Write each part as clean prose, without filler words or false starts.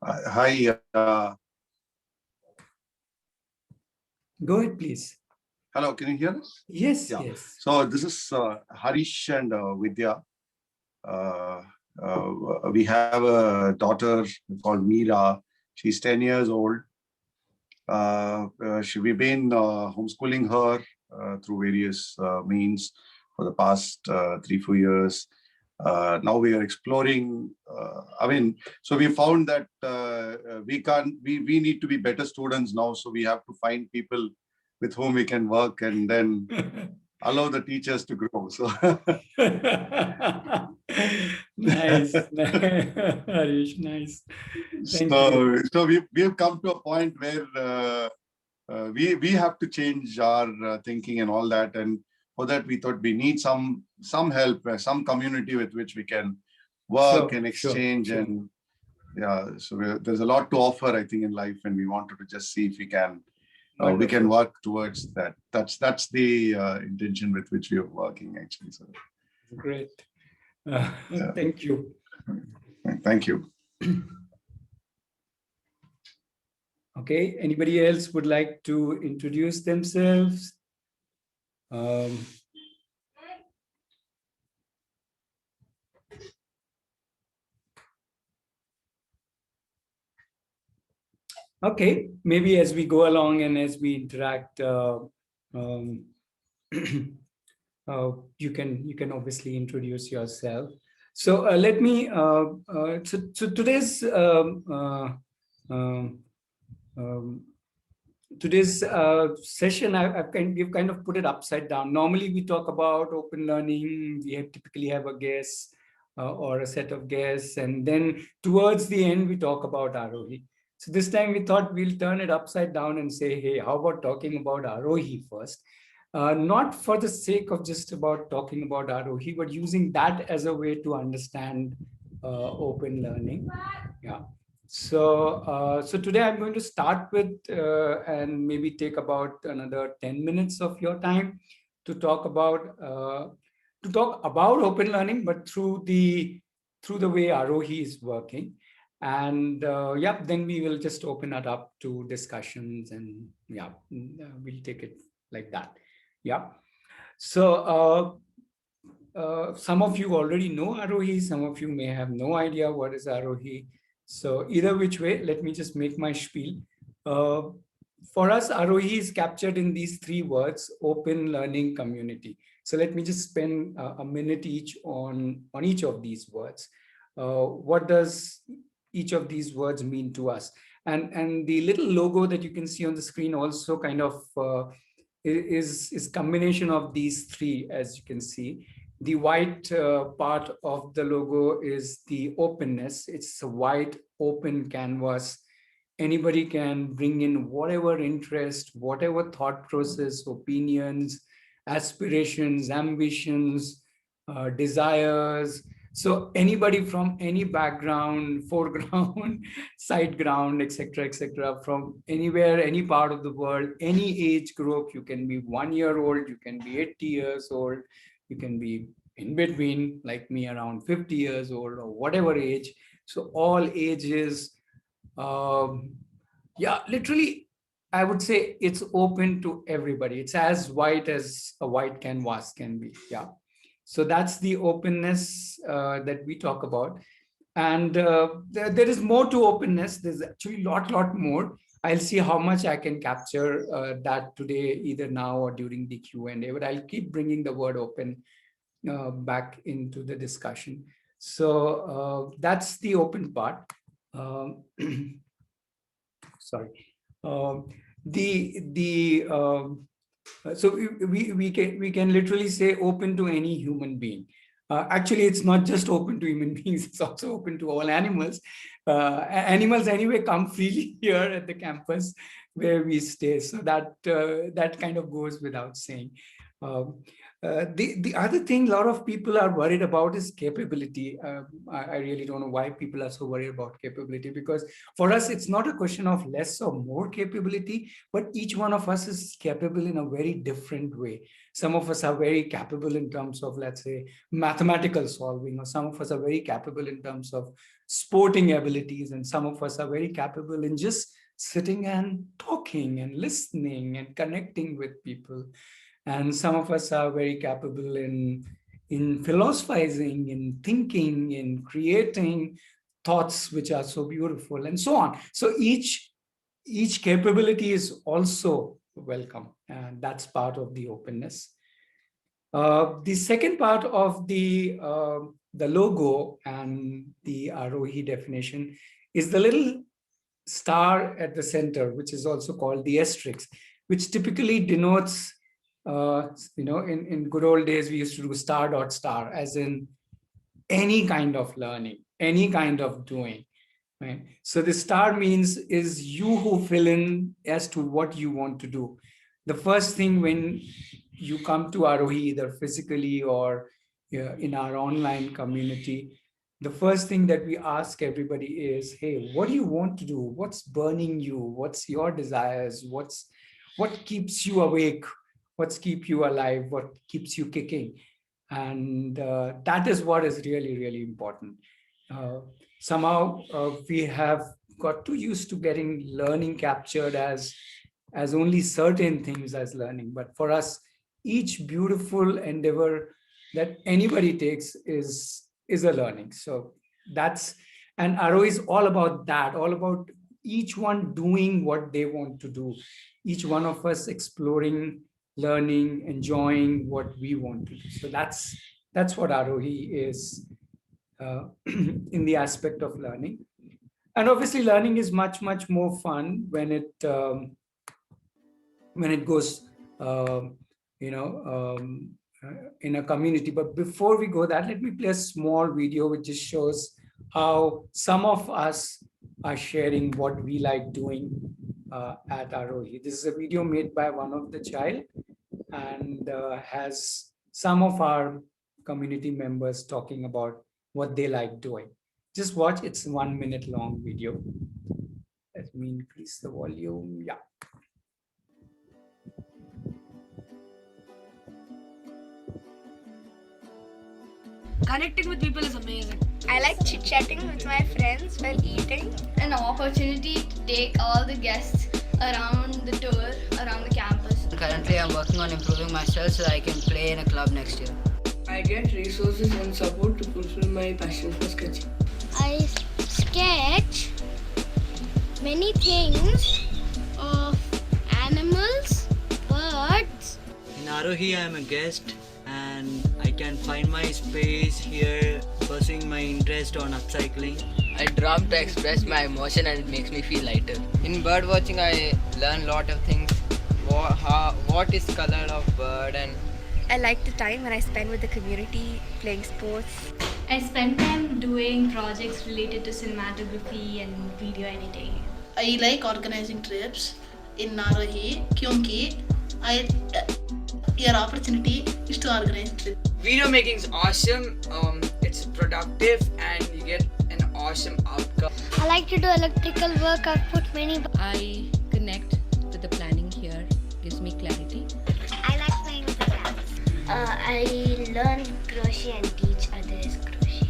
Hi. Go ahead, please. Hello, can you hear us? Yes, Yeah. yes. So this is Harish and Vidya. Uh, we have a daughter called Meera. She's 10 years old. We've been homeschooling her through various means for the past 3-4 years. Now we are exploring. So we found that we need to be better students now. So we have to find people with whom we can work and then allow the teachers to grow. So Nice. Harish, nice. Thank you. so we've come to a point where we have to change our thinking and all that, and for that we thought we need some help, some community with which we can work and exchange. Sure. And yeah, so there's a lot to offer, I think, in life, and we wanted to just see if we can work towards that. That's the intention with which we are working, actually. So great. Yeah. Thank you. Thank you. Okay, anybody else would like to introduce themselves? Okay, maybe as we go along and as we interact, you can obviously introduce yourself. So let me. So today's today's session, we've kind of put it upside down. Normally, we talk about open learning. We typically have a guest or a set of guests, and then towards the end, we talk about Arohi. So this time, we thought we'll turn it upside down and say, hey, how about talking about Arohi first? Not for the sake of just about talking about Arohi, but using that as a way to understand open learning. Yeah. So today I'm going to start with and maybe take about another 10 minutes of your time to talk about open learning, but through the way Arohi is working. And then we will just open it up to discussions, and we'll take it like that. Yeah. So some of you already know Arohi. Some of you may have no idea what is Arohi. So either which way, let me just make my spiel. For us, Arohi is captured in these three words: open learning community. So let me just spend a minute each on each of these words. What does each of these words mean to us? And the little logo that you can see on the screen also kind of is combination of these three, as you can see. The white part of the logo is the openness. It's a white open canvas. Anybody can bring in whatever interest, whatever thought process, opinions, aspirations, ambitions, desires. So anybody from any background, foreground, side ground, etc., from anywhere, any part of the world, any age group. You can be 1 year old, you can be 80 years old, you can be in between, like me, around 50 years old or whatever age. So all ages, literally, I would say it's open to everybody. It's as white as a white canvas can be. Yeah. So that's the openness that we talk about. And there is more to openness. There's actually a lot more. I'll see how much I can capture that today, either now or during the Q&A, but I'll keep bringing the word open back into the discussion. So that's the open part. Sorry. So we can literally say open to any human being. Actually, it's not just open to human beings; it's also open to all animals. Animals anyway come freely here at the campus where we stay, so that kind of goes without saying. The other thing a lot of people are worried about is capability. I really don't know why people are so worried about capability, because for us, it's not a question of less or more capability, but each one of us is capable in a very different way. Some of us are very capable in terms of, let's say, mathematical solving, or some of us are very capable in terms of sporting abilities, and some of us are very capable in just sitting and talking and listening and connecting with people. And some of us are very capable in philosophizing, in thinking, in creating thoughts which are so beautiful, and so on. So each capability is also welcome, and that's part of the openness. The second part of the logo and the Arohi definition is the little star at the center, which is also called the asterisk, which typically denotes, in good old days, we used to do star dot star, as in any kind of learning, any kind of doing, right? So the star means is you who fill in as to what you want to do. The first thing when you come to Arohi, either physically or in our online community, the first thing that we ask everybody is, hey, what do you want to do? What's burning you? What's your desires? What keeps you awake? What's keep you alive? What keeps you kicking? And that is what is really, really important. Somehow we have got too used to getting learning captured as only certain things as learning. But for us, each beautiful endeavor that anybody takes is a learning. So that's, and Aro is all about that, all about each one doing what they want to do, each one of us exploring, learning, enjoying what we want to do. So that's what Arohi is in the aspect of learning. And obviously learning is much, much more fun when it goes in a community. But before we go that, let me play a small video which just shows how some of us are sharing what we like doing at Arohi. This is a video made by one of the child, and has some of our community members talking about what they like doing. Just watch, it's 1 minute long video. Let me increase the volume. Yeah. Connecting with people is amazing. I like chit-chatting with my friends while eating. An opportunity to take all the guests around the tour, around the campus. Currently, I'm working on improving myself so that I can play in a club next year. I get resources and support to fulfill my passion for sketching. I sketch many things of animals, birds. In Arohi, I am a guest and I can find my space here, pursuing my interest on upcycling. I drum to express my emotion and it makes me feel lighter. In bird watching, I learn a lot of things. What is color of bird, and I like the time when I spend with the community playing sports. I spend time doing projects related to cinematography and video editing. I like organizing trips in Arohi क्योंकि your opportunity is to organize trips. Video making is awesome. It's productive and you get an awesome outcome. I like to do electrical work. I've put many. I connect with the planning here, gives me clarity. I like playing with the cats. I learn crochet and teach others crochet.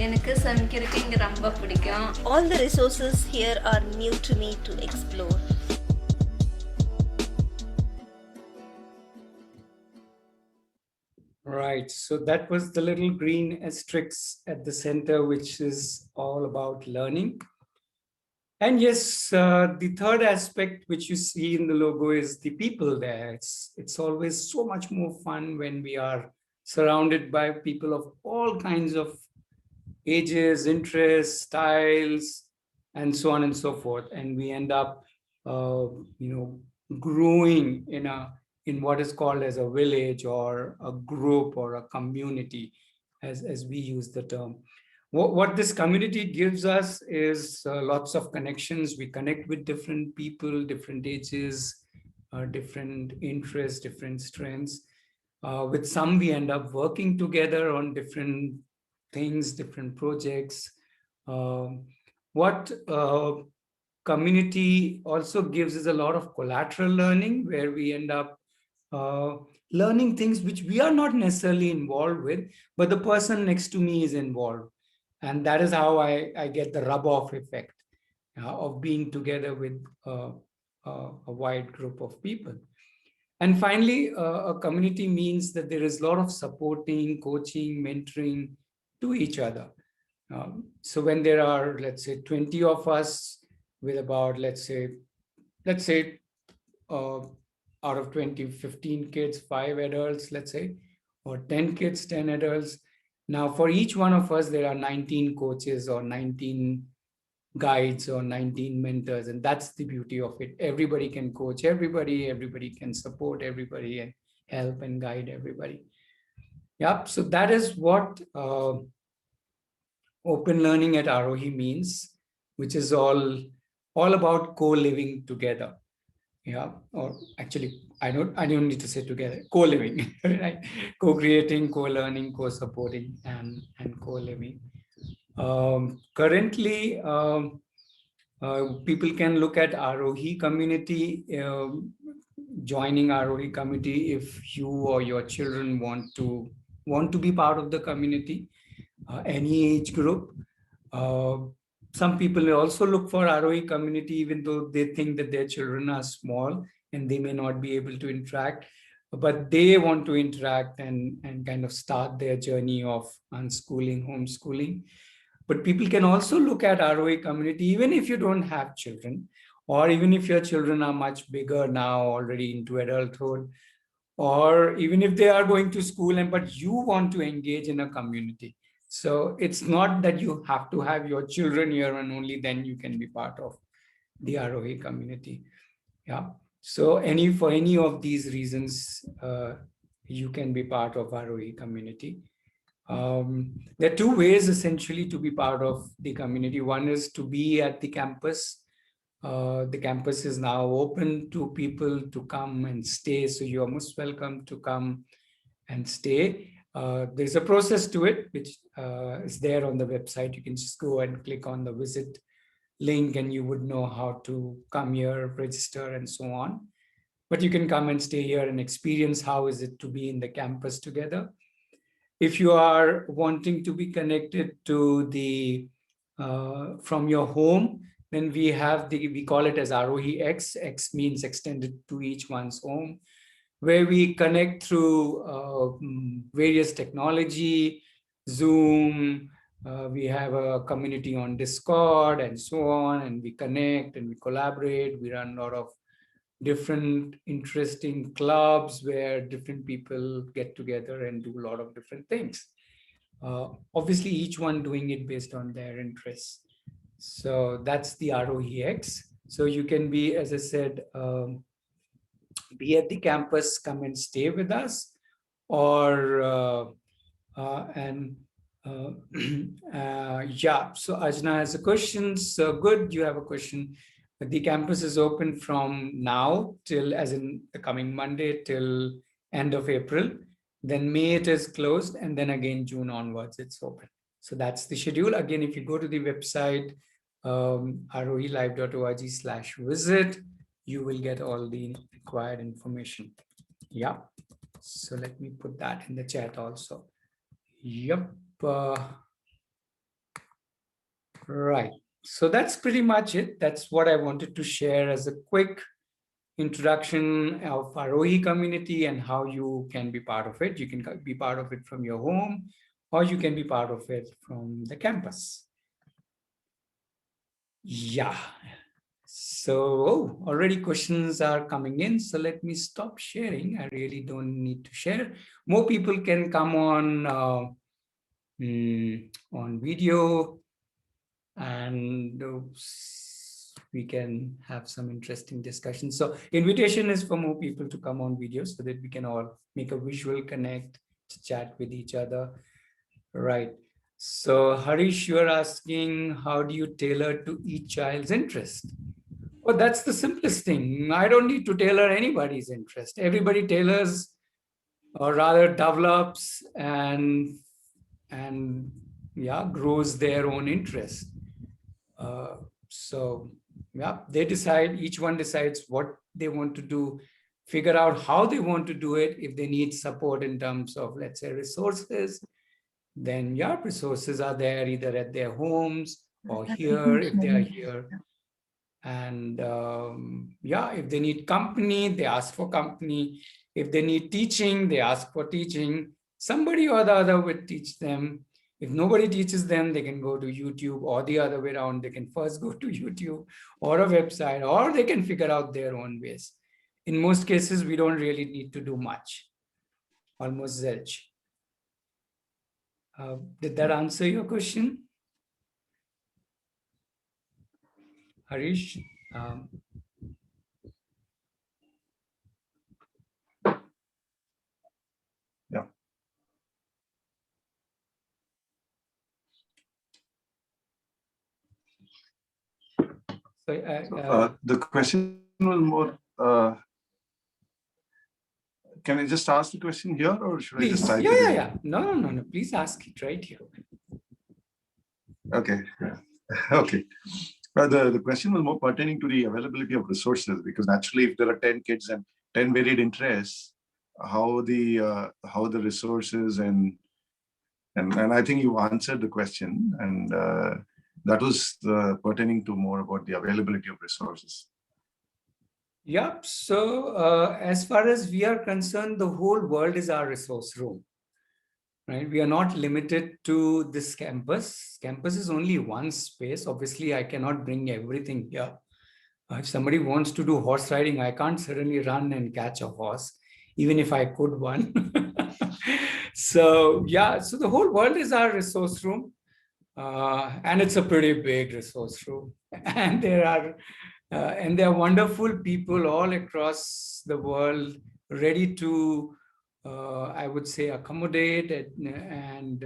எனக்கு சமைக்கிறதுக்கு இங்க ரொம்ப பிடிக்கும். All the resources here are new to me to explore. Right, so that was the little green asterisk at the center, which is all about learning. And yes, the third aspect which you see in the logo is the people there. It's always so much more fun when we are surrounded by people of all kinds of ages, interests, styles, and so on and so forth. And we end up, growing in what is called as a village or a group or a community, as we use the term. What this community gives us is lots of connections. We connect with different people, different ages, different interests, different strengths. With some, we end up working together on different things, different projects. What community also gives is a lot of collateral learning, where we end up learning things which we are not necessarily involved with, but the person next to me is involved. And that is how I get the rub-off effect of being together with a wide group of people. And finally, a community means that there is a lot of supporting, coaching, mentoring to each other. So when there are, let's say, 20 of us with about, let's say, out of 20, 15 kids, 5 adults, let's say, or 10 kids, 10 adults. Now, for each one of us, there are 19 coaches or 19 guides or 19 mentors, and that's the beauty of it. Everybody can coach everybody, everybody can support everybody and help and guide everybody. Yep, so that is what open learning at Arohi means, which is all about co-living together. Yeah, or actually, I don't need to say together, co-living, right? Co-creating, co-learning, co-supporting, and co-living. Currently, people can look at Arohi community, joining Arohi community if you or your children want to be part of the community, any age group. Some people also look for Arohi community, even though they think that their children are small and they may not be able to interact, but they want to interact and kind of start their journey of unschooling, homeschooling. But people can also look at Arohi community, even if you don't have children, or even if your children are much bigger now, already into adulthood, or even if they are going to school, but you want to engage in a community. So it's not that you have to have your children here and only then you can be part of the Arohi community. Yeah. So for any of these reasons, you can be part of Arohi community. There are 2 ways essentially to be part of the community. One is to be at the campus. The campus is now open to people to come and stay. So you're most welcome to come and stay. There's a process to it, which is there on the website. You can just go and click on the visit link and you would know how to come here, register, and so on. But you can come and stay here and experience how is it to be in the campus together. If you are wanting to be connected to the from your home, then we call it as Arohi X. X means extended to each one's home, where we connect through various technology, Zoom, we have a community on Discord and so on, and we connect and we collaborate. We run a lot of different interesting clubs where different people get together and do a lot of different things. Obviously, each one doing it based on their interests. So that's the Arohi X. So you can be, as I said, be at the campus, come and stay with us, or yeah. So Ajna has a question. So good, you have a question. The campus is open from now till, as in the coming Monday, till end of April. Then May it is closed, and then again June onwards it's open. So that's the schedule. Again, if you go to the website, arohilive.org/visit, you will get all the required information. Yeah. So let me put that in the chat also. Yep. Right. So that's pretty much it. That's what I wanted to share as a quick introduction of Arohi community and how you can be part of it. You can be part of it from your home, or you can be part of it from the campus. Yeah. So already questions are coming in. So let me stop sharing. I really don't need to share. More people can come on video, and we can have some interesting discussions. So invitation is for more people to come on video so that we can all make a visual connect, chat with each other. Right. So Harish, you're asking, how do you tailor to each child's interest? Well, that's the simplest thing. I don't need to tailor anybody's interest. Everybody tailors or rather develops and yeah, grows their own interest. So yeah, they decide, each one decides what they want to do, figure out how they want to do it. If they need support in terms of, let's say, resources, then yeah, resources are there either at their homes or here if they are here. And yeah, if they need company, they ask for company. If they need teaching, they ask for teaching. Somebody or the other will teach them. If nobody teaches them, they can go to YouTube, or the other way around. They can first go to YouTube or a website, or they can figure out their own ways. In most cases, we don't really need to do much, almost zilch. Did that answer your question? Harish? Yeah. So, the question was more, can I just ask the question here, or should I just please, type yeah, it yeah, in? yeah. No. Please ask it right here. Okay. Okay. The question was more pertaining to the availability of resources, because naturally, if there are 10 kids and 10 varied interests, how the resources and I think you answered the question, and that was pertaining to more about the availability of resources. Yep. So as far as we are concerned, the whole world is our resource room, right? We are not limited to this campus. Campus is only one space. Obviously, I cannot bring everything here. If somebody wants to do horse riding, I can't suddenly run and catch a horse, even if I could one. So yeah, so the whole world is our resource room. And it's a pretty big resource room. And there are wonderful people all across the world ready to, I would say, accommodate and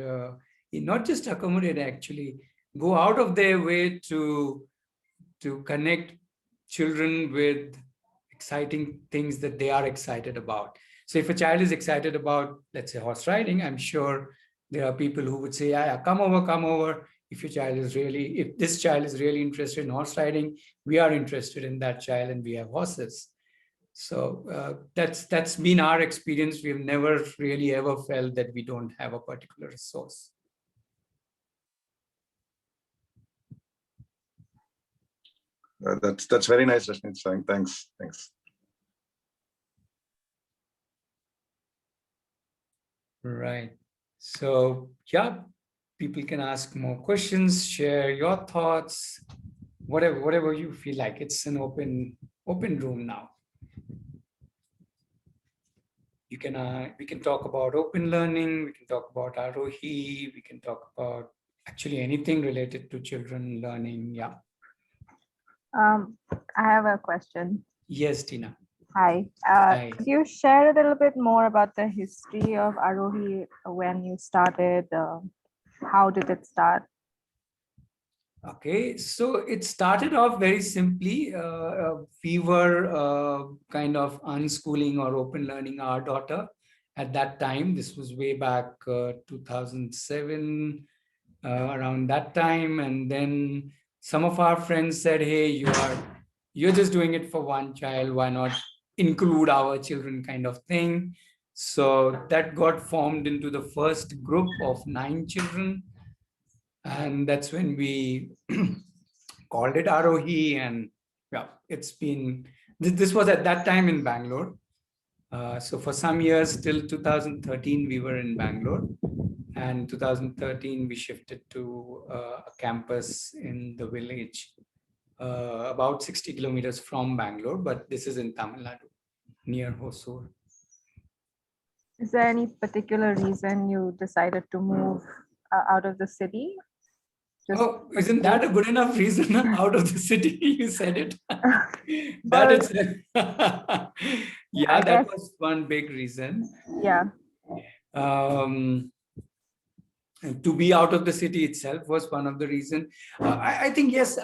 not just accommodate, actually, go out of their way to connect children with exciting things that they are excited about. So if a child is excited about, let's say, horse riding, I'm sure there are people who would say, yeah, come over. If this child is really interested in horse riding, we are interested in that child and we have horses. So that's been our experience. We've never really ever felt that we don't have a particular resource. That's very nice, Rashmi. Thanks. Right. So yeah, people can ask more questions, share your thoughts, whatever you feel like. It's an open room now. We can talk about open learning, we can talk about Arohi, we can talk about actually anything related to children learning. Yeah. I have a question. Yes, Tina. Hi. Hi. Could you share a little bit more about the history of Arohi, when you started? How did it start? Okay, so it started off very simply. We were kind of unschooling or open learning our daughter at that time. This was way back 2007, around that time. And then some of our friends said, hey, you're just doing it for one child. Why not include our children, kind of thing? So that got formed into the first group of 9 children. And that's when we called it Arohi. And yeah, it's been, this was at that time in Bangalore. So for some years, till 2013, we were in Bangalore. And 2013, we shifted to a campus in the village, about 60 kilometers from Bangalore, but this is in Tamil Nadu, near Hosur. Is there any particular reason you decided to move out of the city? Oh, isn't that a good enough reason? Out of the city, you said it. Yeah, that was one big reason. Yeah. To be out of the city itself was one of the reasons. I think, yes,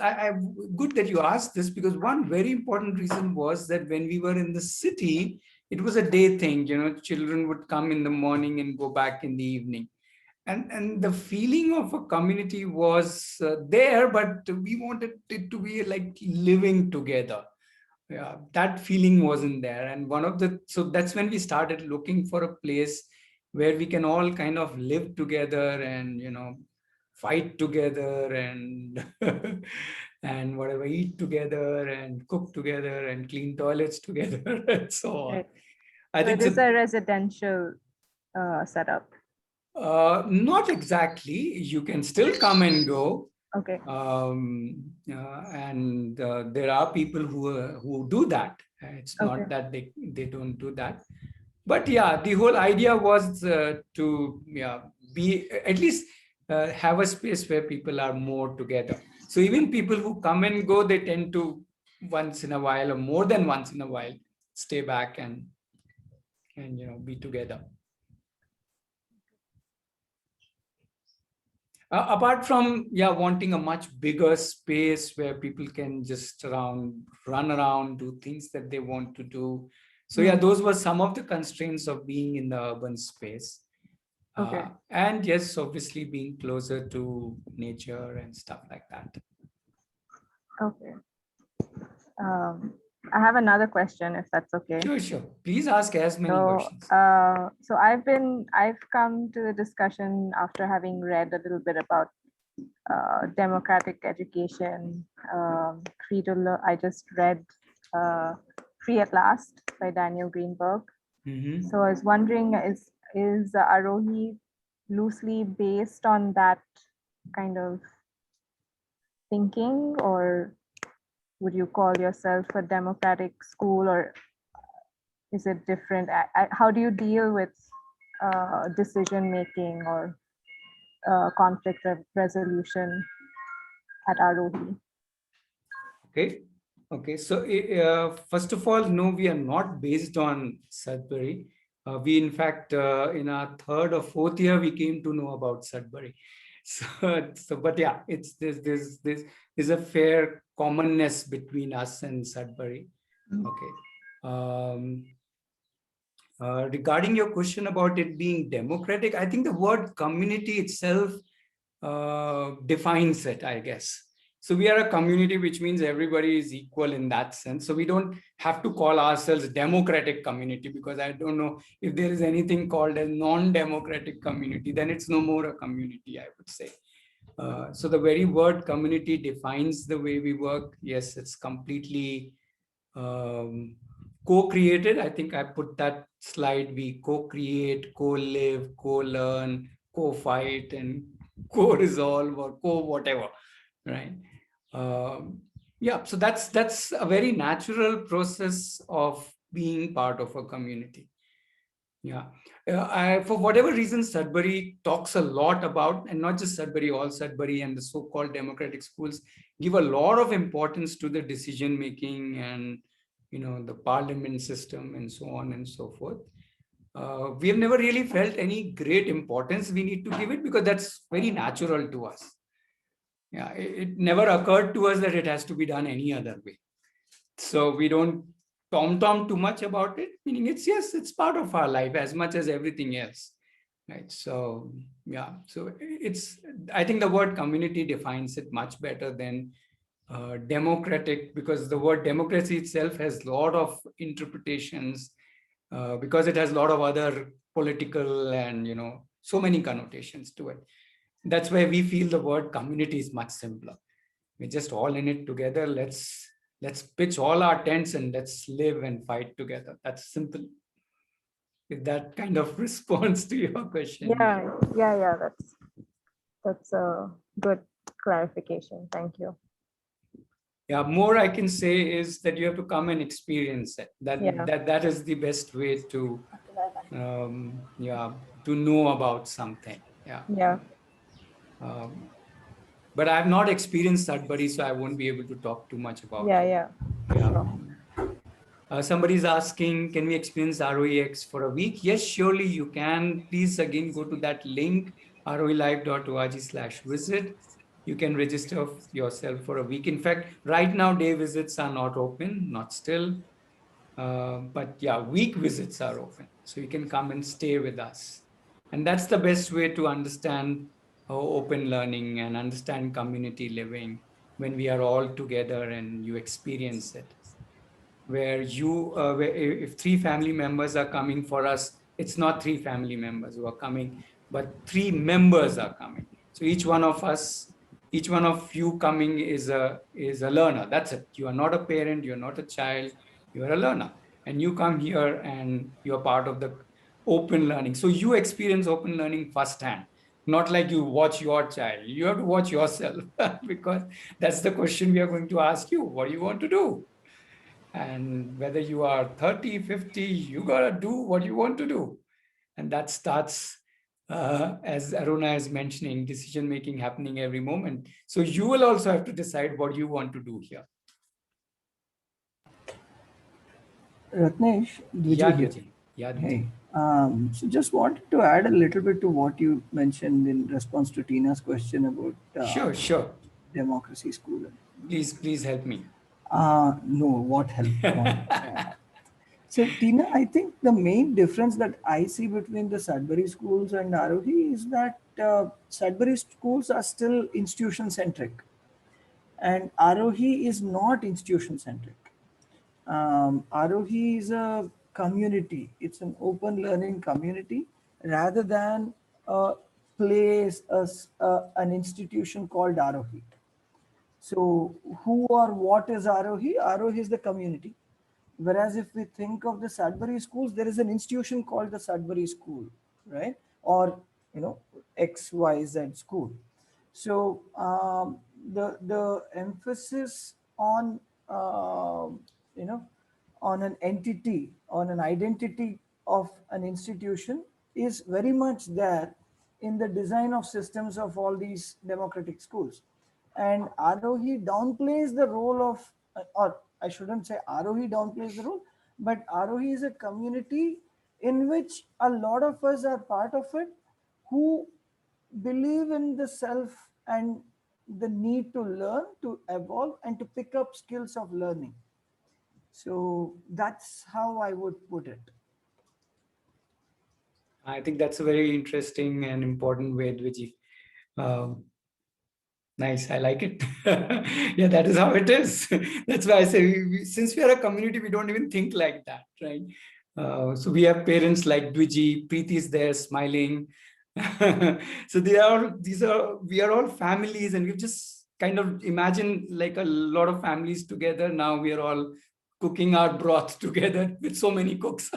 good that you asked this, because one very important reason was that when we were in the city, it was a day thing, children would come in the morning and go back in the evening. And the feeling of a community was there, but we wanted it to be like living together. Yeah, that feeling wasn't there. And so that's when we started looking for a place where we can all kind of live together and, fight together and and whatever, eat together and cook together and clean toilets together and so on. Right. I think it is a residential setup. Not exactly. You can still come and go. Okay. And there are people who do that. It's not that they don't do that. But yeah, the whole idea was to be at least have a space where people are more together. So even people who come and go, they tend to once in a while or more than once in a while stay back and be together. Apart from wanting a much bigger space where people can just run around, do things that they want to do. So those were some of the constraints of being in the urban space. Okay. And yes, obviously being closer to nature and stuff like that. Okay. I have another question, if that's okay. Sure. Please ask as many questions. So I've come to the discussion after having read a little bit about democratic education. Free to Learn. I just read Free at Last by Daniel Greenberg. Mm-hmm. So I was wondering, is Arohi loosely based on that kind of thinking, or would you call yourself a democratic school, or is it different? How do you deal with decision making or conflict resolution at Arohi? Okay. So first of all, no, we are not based on Sudbury. We, in fact, in our third or fourth year, we came to know about Sudbury. But yeah, there's a fair commonness between us and Sudbury. Okay. Regarding your question about it being democratic, I think the word community itself defines it, I guess. So we are a community, which means everybody is equal in that sense. So we don't have to call ourselves democratic community, because I don't know if there is anything called a non-democratic community, then it's no more a community, I would say. So the very word community defines the way we work. Yes, it's completely co-created. I think I put that slide. We co-create, co-live, co-learn, co-fight, and co-resolve or co-whatever, right? So that's a very natural process of being part of a community. For whatever reason, Sudbury talks a lot about, and not just Sudbury, all Sudbury and the so-called democratic schools give a lot of importance to the decision making and the parliament system and so on and so forth. We have never really felt any great importance we need to give it, because that's very natural to us. It never occurred to us that it has to be done any other way. So we don't tom-tom too much about it, meaning it's part of our life as much as everything else, right? So I think the word community defines it much better than democratic, because the word democracy itself has a lot of interpretations, because it has a lot of other political and so many connotations to it. That's why we feel the word community is much simpler. We're just all in it together. Let's pitch all our tents and let's live and fight together. That's simple. If that kind of response to your question. Yeah. That's a good clarification. Thank you. Yeah, more I can say is that you have to come and experience it. That is the best way to know about something. Yeah. But I have not experienced Sudbury, so I won't be able to talk too much about it. Somebody's asking, can we experience ROEX for a week? Yes, surely you can. Please again go to that link, roelive.org/visit. You can register yourself for a week. In fact, right now day visits are not open, not still. But yeah, week visits are open. So you can come and stay with us. And that's the best way to understand open learning and understand community living, when we are all together and you experience it. Where if 3 family members are coming for us, it's not 3 family members who are coming, but 3 members are coming. So each one of you coming is a learner. That's it. You are not a parent, you're not a child, you are a learner. And you come here and you're part of the open learning. So you experience open learning firsthand. Not like you watch your child. You have to watch yourself because that's the question we are going to ask you. What do you want to do? And whether you are 30, 50, you got to do what you want to do. And that starts, as Aruna is mentioning, decision-making happening every moment. So you will also have to decide what you want to do here. Ratnesh, Yeah, Dviji here. Dviji. Yeah, Dviji. Hey, so just wanted to add a little bit to what you mentioned in response to Tina's question about Sure. democracy school. Please help me. No, what help? Come on. So Tina, I think the main difference that I see between the Sudbury schools and Arohi is that Sudbury schools are still institution centric and Arohi is not institution centric. Arohi is a community. It's an open learning community rather than a place, an institution called Arohi. So who or what is Arohi? Arohi is the community. Whereas if we think of the Sudbury schools, there is an institution called the Sudbury School, right? Or, XYZ school. So the emphasis on, on an entity, on an identity of an institution is very much there in the design of systems of all these democratic schools. And Arohi downplays the role of, or I shouldn't say Arohi downplays the role, but Arohi is a community in which a lot of us are part of it who believe in the self and the need to learn, to evolve, and to pick up skills of learning. So that's how I would put it. I think that's a very interesting and important way, Dviji. Nice, I like it. Yeah, that is how it is. That's why I say, since we are a community, we don't even think like that, right? So we have parents like Dviji, Preeti is there smiling. So we are all families, and we've just kind of imagine like a lot of families together. Now we are all cooking our broth together with so many cooks.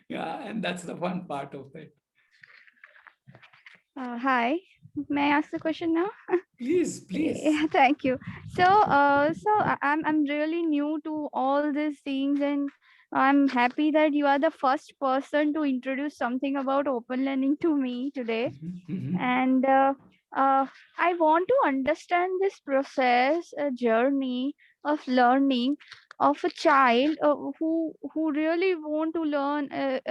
Yeah, and that's the fun part of it. Hi, may I ask the question now? Please. Yeah, thank you. So I'm really new to all these things, and I'm happy that you are the first person to introduce something about open learning to me today. And I want to understand this process, journey of learning of a child who really want to learn.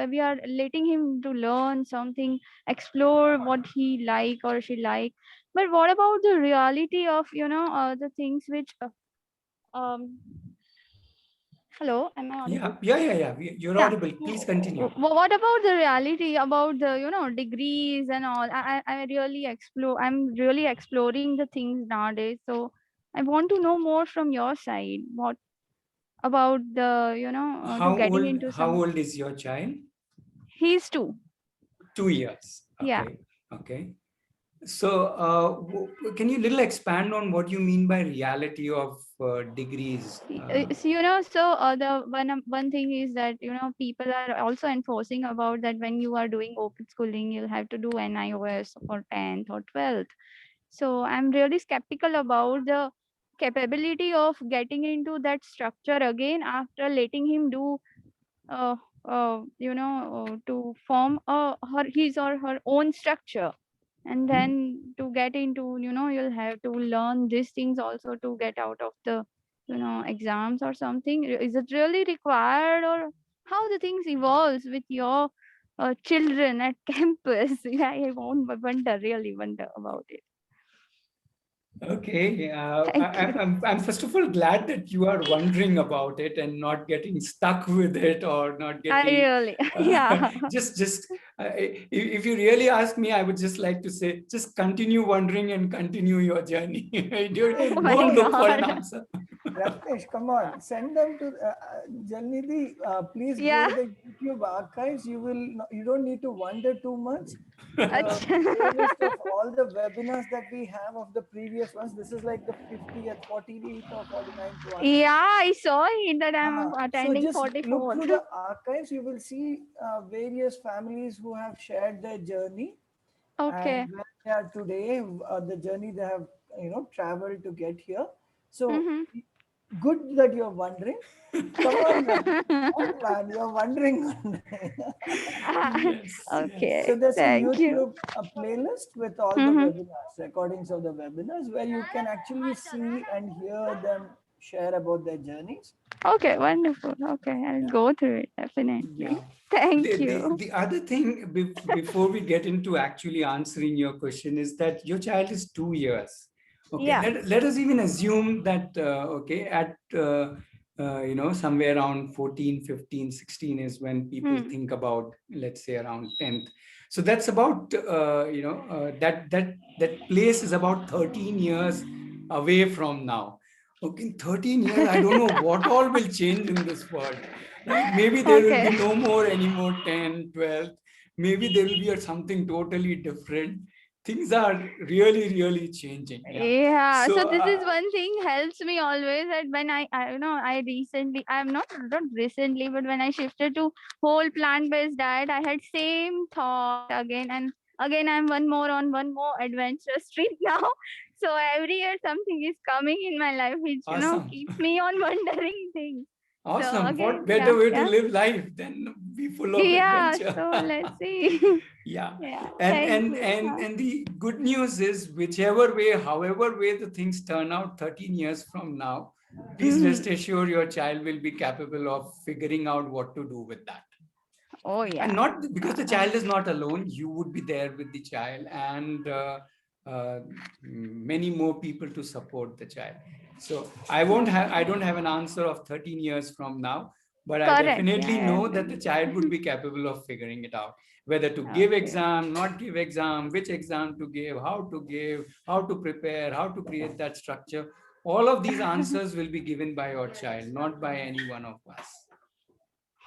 We are letting him to learn something, explore what he like or she like. But what about the reality of the things which hello, am I audible? Yeah. You're audible. Please continue. What about the reality about the degrees and all? I'm really exploring the things nowadays. So I want to know more from your side. What about the How old is your child? He's 2. 2 years. Okay. Yeah. Okay. So can you little expand on what you mean by reality of degrees? So the one thing is that people are also enforcing about that when you are doing open schooling, you'll have to do NIOS for 10th or 12th. So I'm really skeptical about the capability of getting into that structure again after letting him do to form his or her own structure. And then to get into, you'll have to learn these things also to get out of the, exams or something. Is it really required, or how the things evolves with your children at campus? Yeah, I really wonder about it. Okay, Thank you. I'm first of all glad that you are wondering about it and not getting stuck with it or not I getting really, yeah. just if you really ask me, I would just like to say just continue wondering and continue your journey. Hey, Oh Don't my look for an God. answer. Rafesh, come on, send them to Jalnidhi. Please go Yeah. to the YouTube archives. You don't need to wonder too much. The Achha. playlist of all the webinars that we have of the previous ones. This is like the 50th, 48th or 49th one. Yeah, I saw it that I'm So attending just look 44th. through the archives. You will see various families who have shared their journey Okay. and where they are today, the journey they have, traveled to get here. So Mm-hmm. good that you're wondering. Come on, man. Come on, man. You're wondering. Yes, Okay, So there's a thank you. YouTube playlist with all the Mm-hmm. webinars, recordings of the webinars, where you can actually see and hear them share about their journeys. Okay, wonderful. Okay, I'll go through it definitely. yeah. Thank you. The other thing before we get into actually answering your question is that your child is 2 years. Okay, Yeah. let us even assume that, okay, at, somewhere around 14, 15, 16 is when people think about, let's say around 10th. So that's about, that place is about 13 years away from now. Okay, in 13 years, I don't know what all will change in this world. Right? Maybe there will be Okay. no more anymore 10, 12. Maybe there will be something totally different. Things are really, really changing. Yeah. Yeah, so So, this is one thing helps me always that when I recently, I'm not recently, but when I shifted to whole plant-based diet, I had same thought again and again. I'm one more adventurous trip now. So every year something is coming in my life which awesome. keeps me on wondering things. So Awesome. again, What better way to yeah. live life than be full of Yeah, adventure? so let's see. Yeah. Yeah, And thank and you. and and the good news is whichever way, however way the things turn out 13 years from now, please rest assured your child will be capable of figuring out what to do with that. Oh yeah. And not because the child is not alone, you would be there with the child and many more people to support the child. So I don't have an answer of 13 years from now, but I Correct. definitely Yeah, know that the child would be capable of figuring it out, whether to give exam, not give exam, which exam to give, how to prepare, how to create that structure. All of these answers will be given by your child, not by any one of us.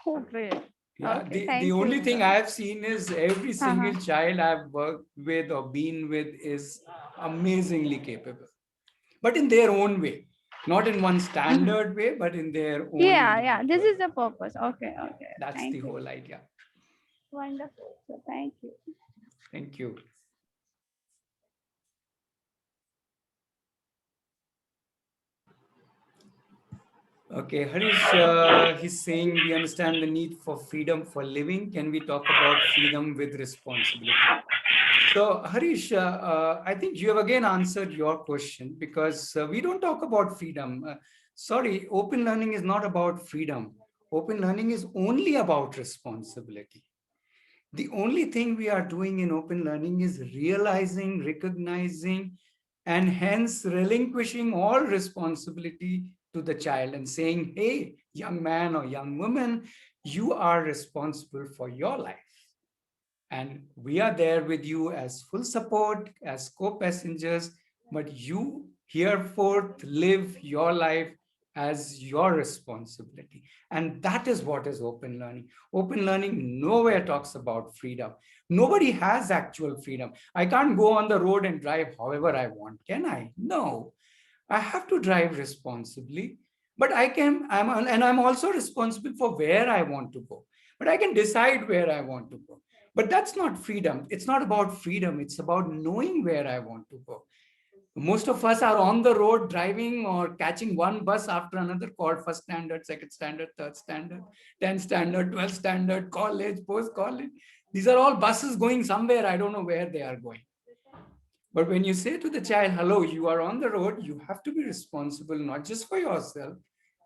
Oh, great. Yeah, Okay, the thank only you, thing sir. I have seen is every single child I've worked with or been with is amazingly capable, but in their own way, not in one standard way, but in their own. Yeah, this is the purpose. Okay. That's Thank the you. whole idea. Wonderful. So thank you. Thank you. Okay, Harish, he's saying we understand the need for freedom for living. Can we talk about freedom with responsibility? So, Harish, I think you have again answered your question because we don't talk about freedom. Sorry, open learning is not about freedom. Open learning is only about responsibility. The only thing we are doing in open learning is realizing, recognizing, and hence relinquishing all responsibility to the child and saying, hey, young man or young woman, you are responsible for your life. And we are there with you as full support, as co-passengers, but you hereforth live your life as your responsibility. And that is what is open learning. Open learning nowhere talks about freedom. Nobody has actual freedom. I can't go on the road and drive however I want, can I? No, I have to drive responsibly, but I'm also responsible for where I want to go, but I can decide where I want to go. But that's not freedom. It's not about freedom. It's about knowing where I want to go. Most of us are on the road driving or catching one bus after another called first standard, second standard, third standard, 10th standard, 12th standard, college, post-college. These are all buses going somewhere. I don't know where they are going. But when you say to the child, hello, you are on the road, you have to be responsible, not just for yourself,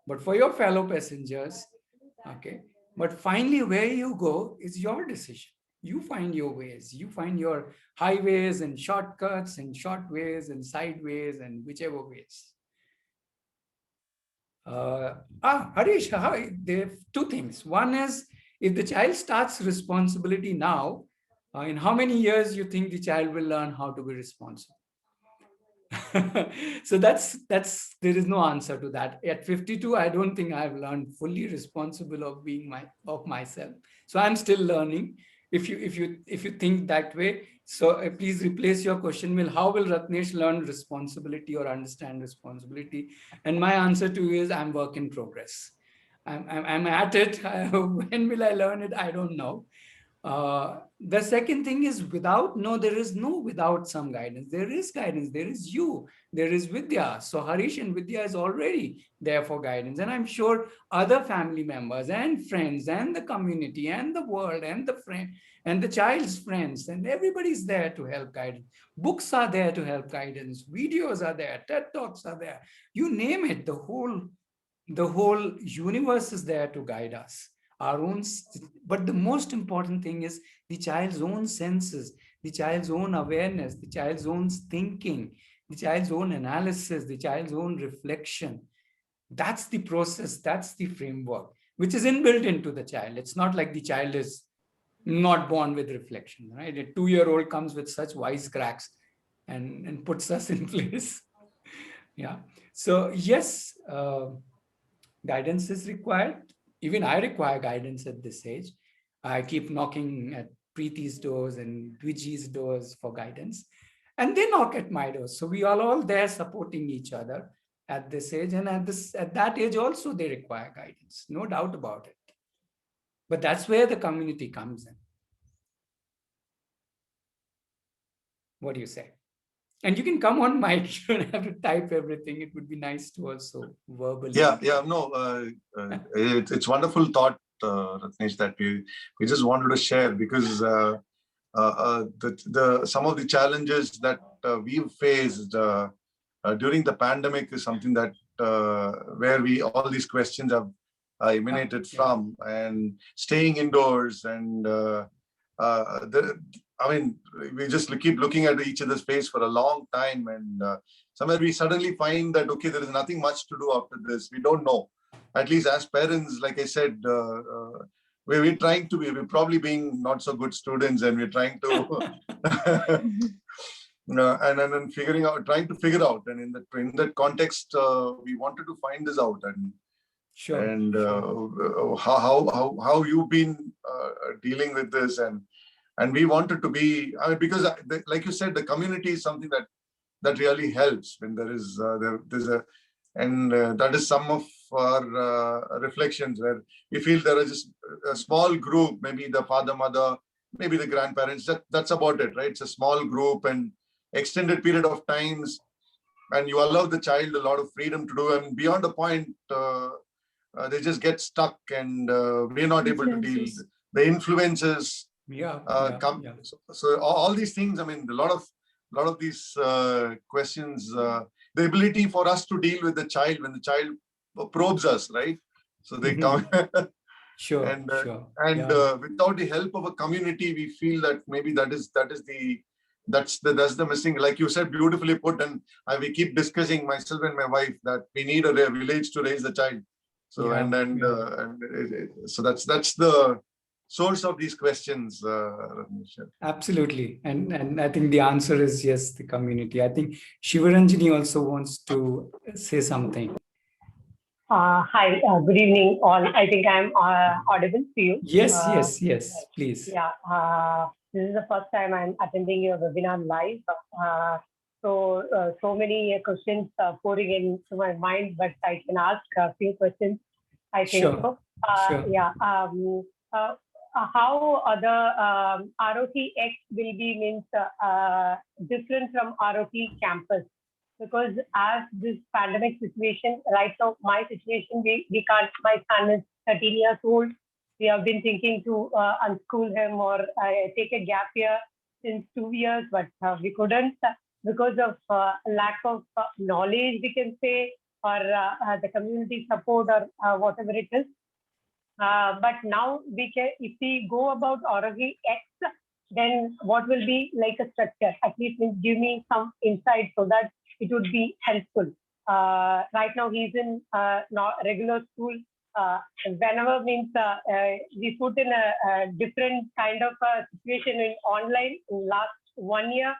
but for your fellow passengers. Okay. But finally, where you go is your decision. You find your ways. You find your highways and shortcuts and short ways and sideways and whichever ways. Harish, there are two things. One is, if the child starts responsibility now, in how many years you think the child will learn how to be responsible? So that's there is no answer to that. At 52, I don't think I've learned fully responsible of myself. So I'm still learning. If you think that way, so please replace your question with how will Ratnesh learn responsibility or understand responsibility? And my answer to you is I'm work in progress. I'm at it. When will I learn it? I don't know. The second thing is there is no without some guidance. There is guidance. There is you. There is Vidya. So Harish and Vidya is already there for guidance. And I'm sure other family members and friends and the community and the world and the friend and the child's friends and everybody's there to help guidance. Books are there to help guidance. Videos are there. TED Talks are there. You name it. The whole universe is there to guide us. But the most important thing is the child's own senses, the child's own awareness, the child's own thinking, the child's own analysis, the child's own reflection. That's the process, that's the framework, which is inbuilt into the child. It's not like the child is not born with reflection, right? A 2-year-old comes with such wisecracks and puts us in place. Yeah. So yes, guidance is required. Even I require guidance at this age. I keep knocking at Preeti's doors and Dviji's doors for guidance. And they knock at my doors. So we are all there supporting each other at this age. And at that age also, they require guidance. No doubt about it. But that's where the community comes in. What do you say? And you can come on mic. You don't have to type everything. It would be nice to also verbally. It's wonderful thought, Ratnesh, that we just wanted to share, because some of the challenges that we've faced during the pandemic is something that where all these questions have emanated from, and staying indoors and we just keep looking at each other's face for a long time, and somewhere we suddenly find that, okay, there is nothing much to do after this. We don't know. At least as parents, like I said, we're probably being not so good students, and we're trying to and then trying to figure out. And in that context, we wanted to find this out, and sure. And how you've been dealing with this, and we wanted to be, because like you said, the community is something that really helps when that is some of our reflections, where we feel there is just a small group, maybe the father, mother, maybe the grandparents, that's about it, right? It's a small group and extended period of times, and you allow the child a lot of freedom to do, and beyond a point, they just get stuck, and we're not able to deal. The influences come. So all these things, a lot of these questions, the ability for us to deal with the child when the child probes us, right? So they come. Sure. And without the help of a community, we feel that maybe that's the missing. Like you said, beautifully put, and we keep discussing, myself and my wife, that we need a village to raise the child. So so that's the source of these questions. Absolutely, and I think the answer is yes, the community. I think Shivaranjani also wants to say something. Hi, good evening all. I think I'm audible to you. Yes, please. Yeah, this is the first time I'm attending your webinar live. So many questions pouring into my mind, but I can ask a few questions, I think. Sure. So. Yeah. How the ROTX will be different from ROT campus? Because as this pandemic situation, right now, my situation, we can't, my son is 13 years old. We have been thinking to unschool him or take a gap year since 2 years, but we couldn't because of lack of knowledge, we can say, or the community support or whatever it is. But now we can, if we go about Arohi X, then what will be like a structure? At least give me some insight so that it would be helpful. Right now he's in regular school. Whenever we put in a different kind of a situation in online in last 1 year,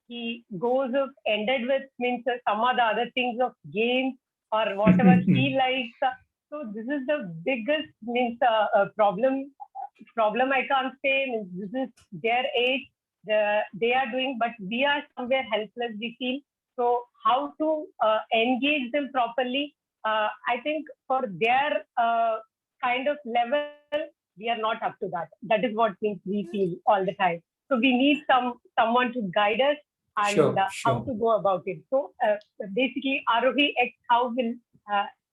he goes up ended with some of the other things of games or whatever he likes. So this is the biggest problem. I can't say this is their age. They are doing, but we are somewhere helpless. We feel so. How to engage them properly? I think for their kind of level, we are not up to that. That is what we feel all the time. So we need someone to guide us and how to go about it. So basically, Arohi X, how will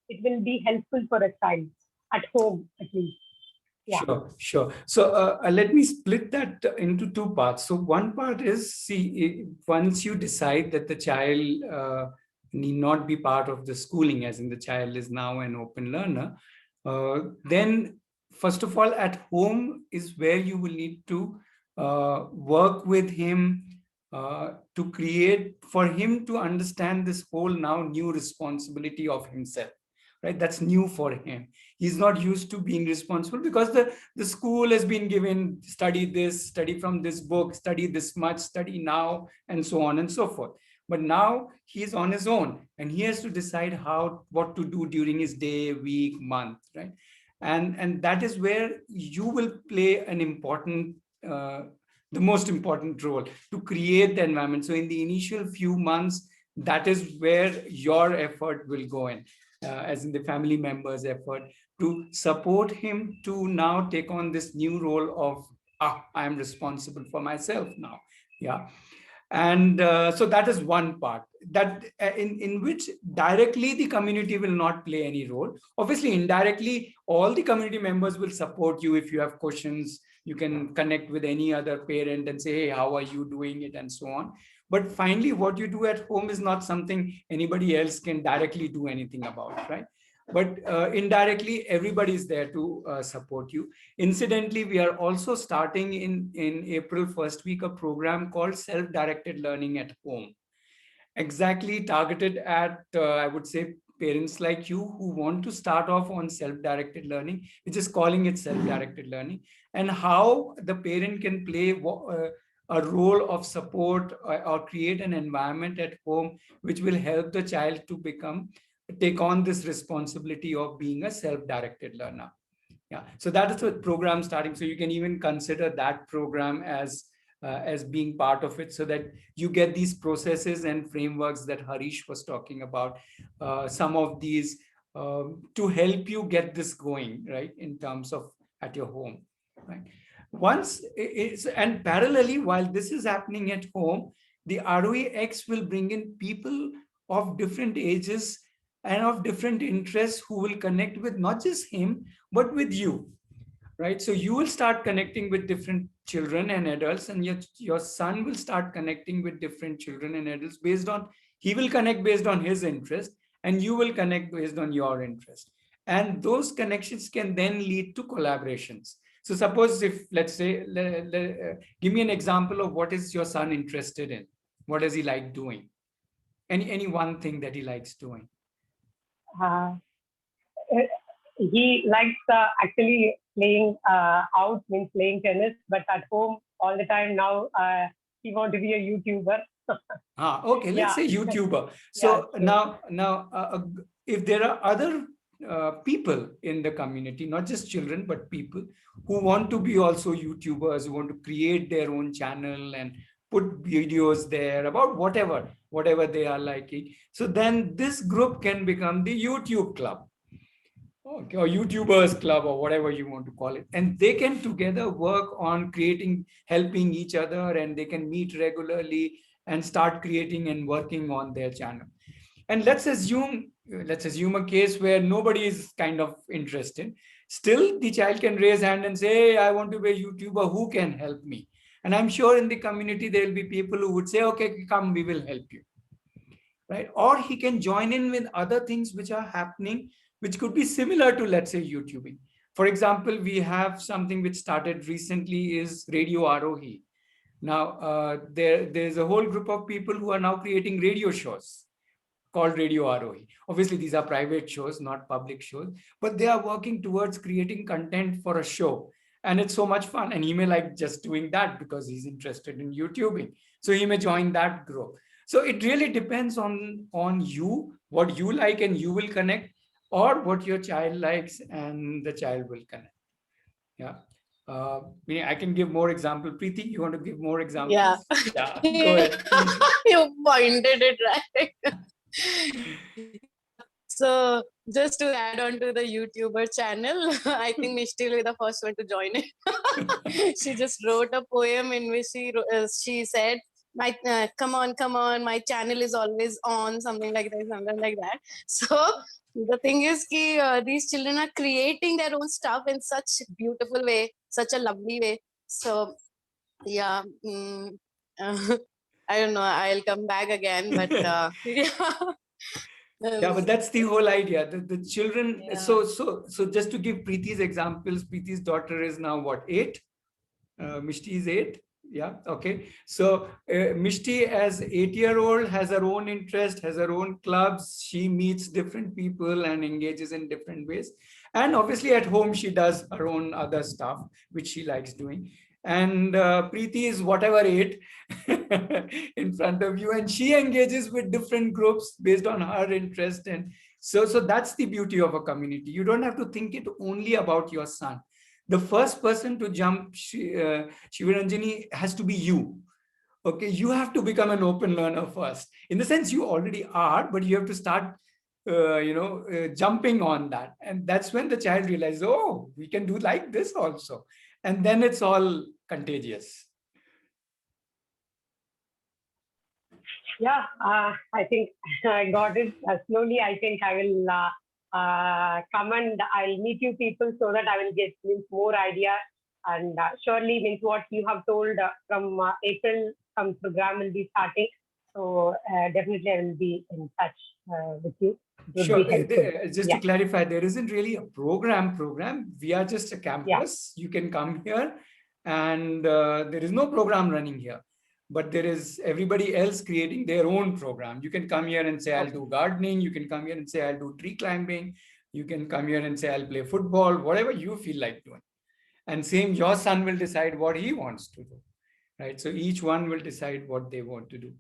it will be helpful for a child at home at least. Yeah. Sure. So let me split that into two parts. So one part is, see, once you decide that the child need not be part of the schooling, as in the child is now an open learner, then first of all, at home is where you will need to work with him to create for him to understand this whole now new responsibility of himself. Right, that's new for him. He's not used to being responsible because the school has been given, study this, study from this book, study this much, study now, and so on and so forth. But now he's on his own and he has to decide what to do during his day, week, month, right? And that is where you will play an important, the most important role to create the environment. So in the initial few months, that is where your effort will go in. As in the family members' effort to support him to now take on this new role of, I am responsible for myself now. Yeah. And so that is one part that in which directly the community will not play any role. Obviously, indirectly, all the community members will support you. If you have questions, you can connect with any other parent and say, hey, how are you doing it, and so on. But finally, what you do at home is not something anybody else can directly do anything about, right? But indirectly, everybody is there to support you. Incidentally, we are also starting in April first week a program called Self-Directed Learning at Home, exactly targeted at, I would say, parents like you who want to start off on self-directed learning. We're just calling it self-directed learning, and how the parent can play a role of support or create an environment at home which will help the child to take on this responsibility of being a self-directed learner. Yeah, so that is the program starting. So you can even consider that program as being part of it, so that you get these processes and frameworks that Harish was talking about, some of these to help you get this going, right, in terms of at your home, right? Once and parallelly, while this is happening at home, the Arohi X will bring in people of different ages and of different interests who will connect with not just him, but with you, right? So you will start connecting with different children and adults, and your son will start connecting with different children and adults he will connect based on his interest, and you will connect based on your interest. And those connections can then lead to collaborations. So suppose if, let's say, give me an example of what is your son interested in? What does he like doing? Any one thing that he likes doing? He likes actually playing out, means playing tennis, but at home all the time now he wants to be a YouTuber. Okay, let's say YouTuber. So now if there are other people in the community, not just children, but people who want to be also YouTubers, who want to create their own channel and put videos there about whatever they are liking. So then this group can become the YouTube club, okay, or YouTubers club, or whatever you want to call it. And they can together work on helping each other, and they can meet regularly and start creating and working on their channel. And let's assume a case where nobody is kind of interested. Still, the child can raise hand and say, hey, I want to be a YouTuber, who can help me? And I'm sure in the community, there will be people who would say, okay, come, we will help you, right? Or he can join in with other things which are happening, which could be similar to, let's say, YouTubing. For example, we have something which started recently is Radio Arohi. Now, there's a whole group of people who are now creating radio shows called Radio Arohi. Obviously, these are private shows, not public shows, but they are working towards creating content for a show. And it's so much fun. And he may like just doing that because he's interested in YouTubing. So he may join that group. So it really depends on you, what you like and you will connect, or what your child likes and the child will connect. Yeah. I can give more example. Preeti, you want to give more examples? Yeah. Yeah. Go ahead. You pointed it right. So just to add on to the YouTuber channel, I think Mishti will be the first one to join it. She just wrote a poem in which she said, come on, my channel is always on, something like that. So the thing is these children are creating their own stuff in such beautiful way, such a lovely way. So yeah, I don't know, I'll come back again, but yeah. Yeah, but that's the whole idea. The children. Yeah. So just to give Preeti's examples, Preeti's daughter is now what, 8? Mishti is 8. Yeah. Okay. So Mishti, as 8-year-old, has her own interest, has her own clubs. She meets different people and engages in different ways. And obviously at home, she does her own other stuff, which she likes doing. And Preeti is whatever 8 in front of you, and she engages with different groups based on her interest. And so that's the beauty of a community. You don't have to think it only about your son. The first person to jump Shivaranjani has to be you. Okay, you have to become an open learner first. In the sense, you already are, but you have to start jumping on that. And that's when the child realizes, oh, we can do like this also. And then it's all contagious. Yeah, I think I got it. Slowly, I think I will come and I'll meet you people so that I will get more idea. And surely means what you have told from April, some program will be starting. So definitely I will be in touch with you. Sure. Just to clarify, there isn't really a program. We are just a campus. Yeah. You can come here and there is no program running here, but there is everybody else creating their own program. You can come here and say, I'll do gardening. You can come here and say, I'll do tree climbing. You can come here and say, I'll play football, whatever you feel like doing. And same, your son will decide what he wants to do, right? So each one will decide what they want to do.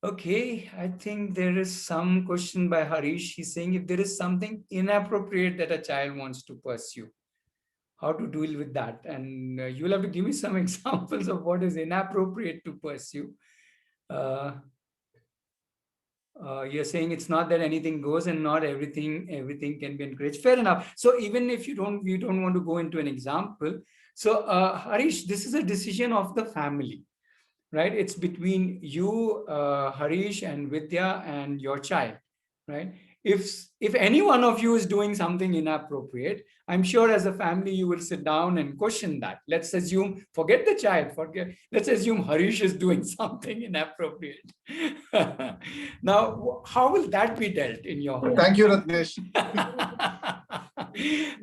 Okay, I think there is some question by Harish. He's saying if there is something inappropriate that a child wants to pursue, how to deal with that? And you'll have to give me some examples of what is inappropriate to pursue. You're saying it's not that anything goes and not everything can be encouraged. Fair enough. So even if you don't want to go into an example. So Harish, this is a decision of the family. Right? It's between you, Harish and Vidya and your child, right? If any one of you is doing something inappropriate, I'm sure as a family, you will sit down and question that. Let's assume, forget the child, let's assume Harish is doing something inappropriate. Now, how will that be dealt in your home? Thank you, Ratnesh.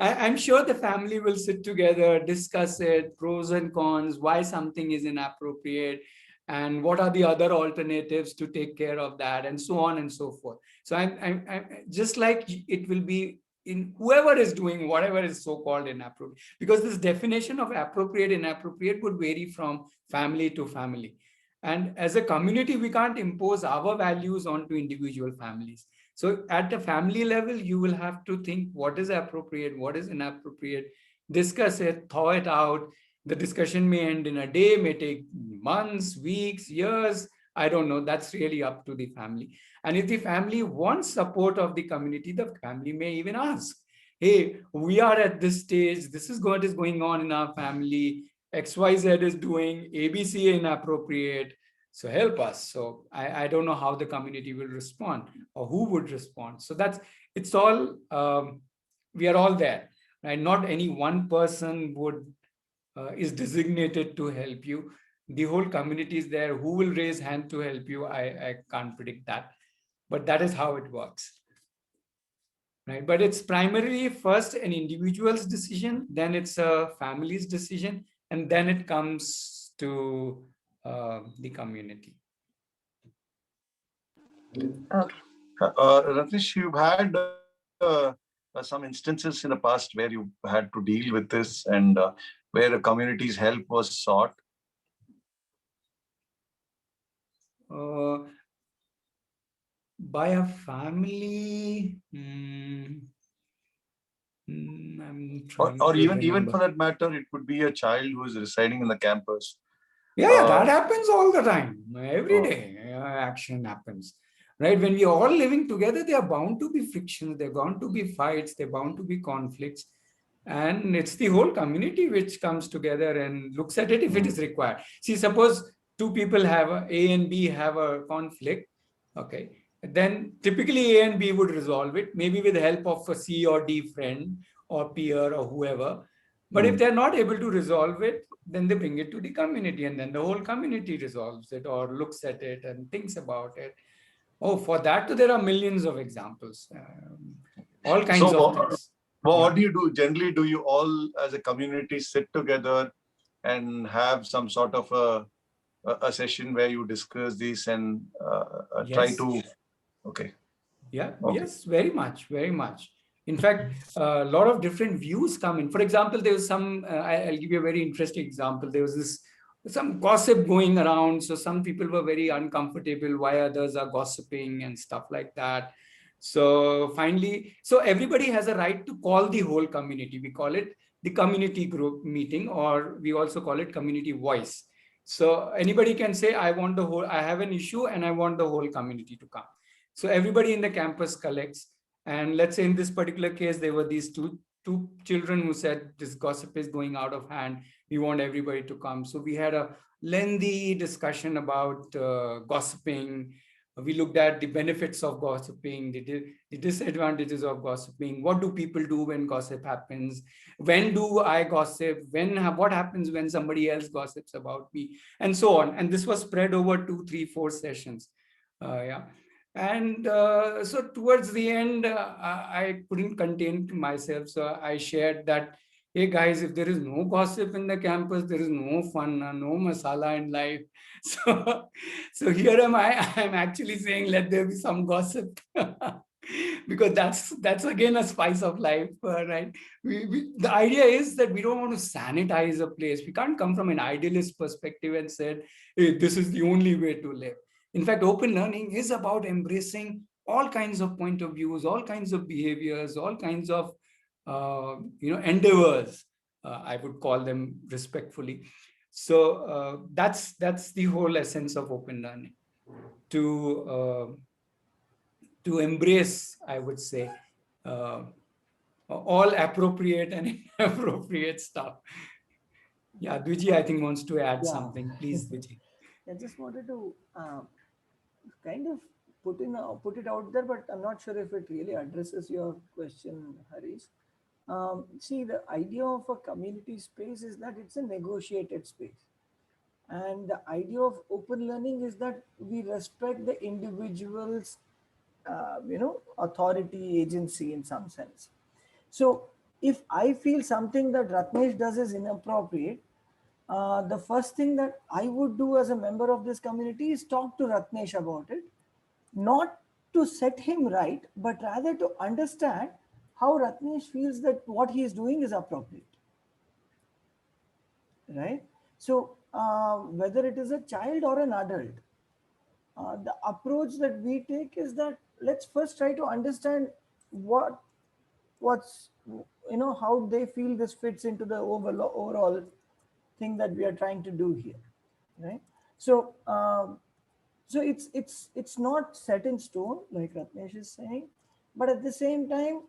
I'm sure the family will sit together, discuss it, pros and cons, why something is inappropriate, and what are the other alternatives to take care of that, and so on and so forth. So I'm just like it will be in whoever is doing whatever is so-called inappropriate, because this definition of appropriate, inappropriate would vary from family to family. And as a community, we can't impose our values onto individual families. So at the family level, you will have to think what is appropriate, what is inappropriate, discuss it, thaw it out. The discussion may end in a day, may take months, weeks, years. I don't know. That's really up to the family. And if the family wants support of the community, the family may even ask, hey, we are at this stage. This is what is going on in our family. XYZ is doing ABC inappropriate. So help us. So I don't know how the community will respond or who would respond. So it's all, we are all there, right? Not any one person is designated to help you. The whole community is there. Who will raise hand to help you? I can't predict that, but that is how it works. right? But it's primarily first an individual's decision, then it's a family's decision, and then it comes to the community. Okay. Ratnesh, you've had some instances in the past where you had to deal with this and where a community's help was sought. By a family, I'm trying Or to even remember. for that matter, it could be a child who is residing in the campus. Yeah, that happens all the time. Every Oh. day, action happens. Right? When we're all living together, there are bound to be frictions, there are bound to be fights, there are bound to be conflicts. And it's the whole community which comes together and looks at it if it is required. See, suppose two people have A and B have a conflict, okay, then typically A and B would resolve it, maybe with the help of a C or D friend or peer or whoever. But if they're not able to resolve it, then they bring it to the community, and then the whole community resolves it or looks at it and thinks about it. Oh, for that, there are millions of examples, all kinds of things. Well, what do you do? Generally, do you all as a community sit together and have some sort of a session where you discuss this and try Yes. to, okay. Yeah, Okay. yes, very much, very much. In fact, a lot of different views come in. For example, there was some, I'll give you a very interesting example. There was some gossip going around. So some people were very uncomfortable why others are gossiping and stuff like that. So finally, so everybody has a right to call the whole community. We call it the community group meeting, or we also call it community voice. So anybody can say, I have an issue and I want the whole community to come. So everybody in the campus collects. And let's say in this particular case, there were these two children who said, this gossip is going out of hand. We want everybody to come. So we had a lengthy discussion about gossiping. We looked at the benefits of gossiping, the disadvantages of gossiping. What do people do when gossip happens? When do I gossip? What happens when somebody else gossips about me? And so on. And this was spread over 2, 3, 4 sessions. Yeah. And so towards the end, I couldn't contain myself. So I shared that, hey guys, if there is no gossip in the campus, there is no fun, no masala in life. So here am I'm actually saying, let there be some gossip. Because that's again a spice of life, right? The idea is that we don't want to sanitize a place. We can't come from an idealist perspective and say, hey, this is the only way to live. In fact, open learning is about embracing all kinds of point of views, all kinds of behaviors, all kinds of endeavors. I would call them respectfully. So that's the whole essence of open learning, to embrace, I would say, all appropriate and inappropriate stuff. Yeah, Dwiji, I think wants to add something. Please, Dwiji. I just wanted to kind of put it out there, but I'm not sure if it really addresses your question, Harish. See, the idea of a community space is that it's a negotiated space. And the idea of open learning is that we respect the individual's, authority, agency in some sense. So if I feel something that Ratnesh does is inappropriate, the first thing that I would do as a member of this community is talk to Ratnesh about it, not to set him right, but rather to understand how Ratnesh feels that what he is doing is appropriate. Right? So whether it is a child or an adult, the approach that we take is that let's first try to understand what's how they feel this fits into the overall thing that we are trying to do here, right? So so it's not set in stone like Ratnesh is saying, but at the same time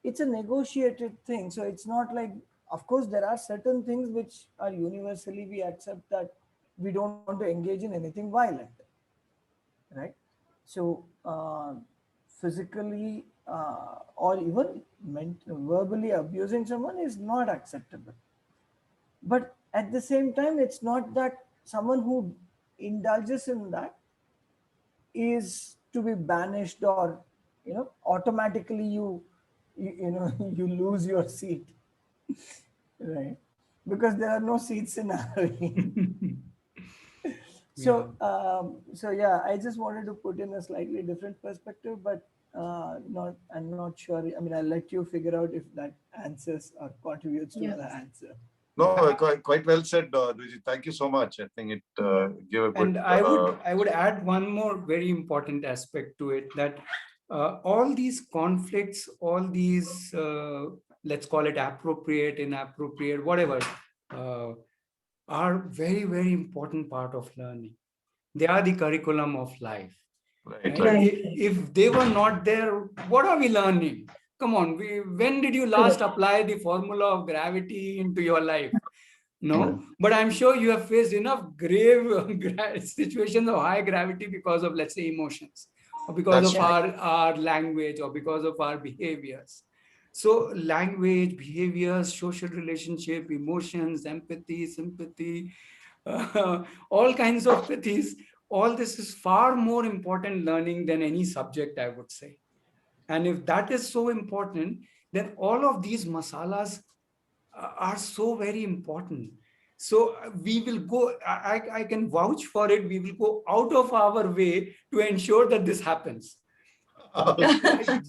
it's a negotiated thing. So it's not like, of course there are certain things which are universally we accept, that we don't want to engage in anything violent, right? So physically or even verbally abusing someone is not acceptable. But at the same time, it's not that someone who indulges in that is to be banished, or automatically you you lose your seat, right? Because there are no seats in ROE. So yeah, I just wanted to put in a slightly different perspective, but I'm not sure. I mean, I'll let you figure out if that answers or contributes to the answer. No, quite well said, Dvijit. Thank you so much. I think it gave a good. And I would add one more very important aspect to it, that all these conflicts, all these let's call it appropriate, inappropriate, whatever, are very, very important part of learning. They are the curriculum of life. Right. If they were not there, what are we learning? Come on, when did you last apply the formula of gravity into your life? No, but I'm sure you have faced enough grave situations of high gravity because of, let's say, emotions, or because of our language, or because of our behaviors. So language, behaviors, social relationship, emotions, empathy, sympathy, all kinds of empathies, all this is far more important learning than any subject, I would say. And if that is so important, then all of these masalas are so very important. So we will go, I can vouch for it, we will go out of our way to ensure that this happens.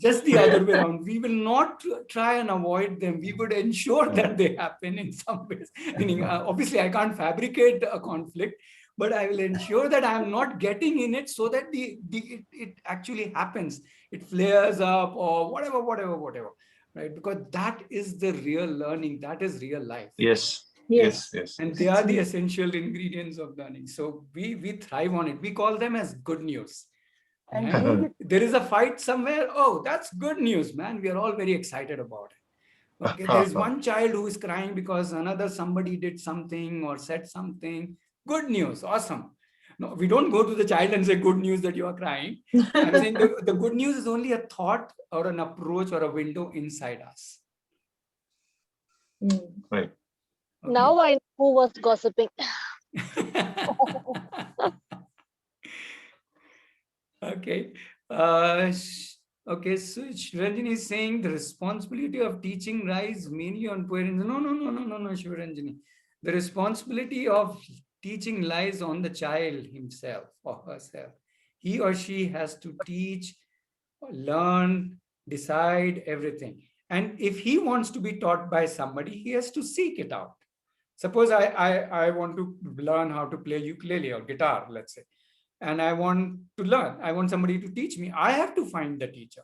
Just the other way around. We will not try and avoid them. We would ensure that they happen in some ways. Meaning, obviously, I can't fabricate a conflict, but I will ensure that I'm not getting in it so that it actually happens. It flares up or whatever, right? Because that is the real learning. That is real life. Yes. And they are the essential ingredients of learning. So we thrive on it. We call them as good news. And there is a fight somewhere. Oh, that's good news, man. We are all very excited about it. Okay, there is one child who is crying because somebody did something or said something. Good news, awesome. No, we don't go to the child and say, good news that you are crying. I'm saying the good news is only a thought or an approach or a window inside us. Right. Okay. Now I know who was gossiping. Okay. Okay, so Shivaranjani is saying the responsibility of teaching lies mainly on parents. No, Shivaranjani. The responsibility of teaching lies on the child himself or herself. He or she has to teach, learn, decide everything. And if he wants to be taught by somebody, he has to seek it out. Suppose I want to learn how to play ukulele or guitar, let's say. And I want to learn. I want somebody to teach me. I have to find the teacher.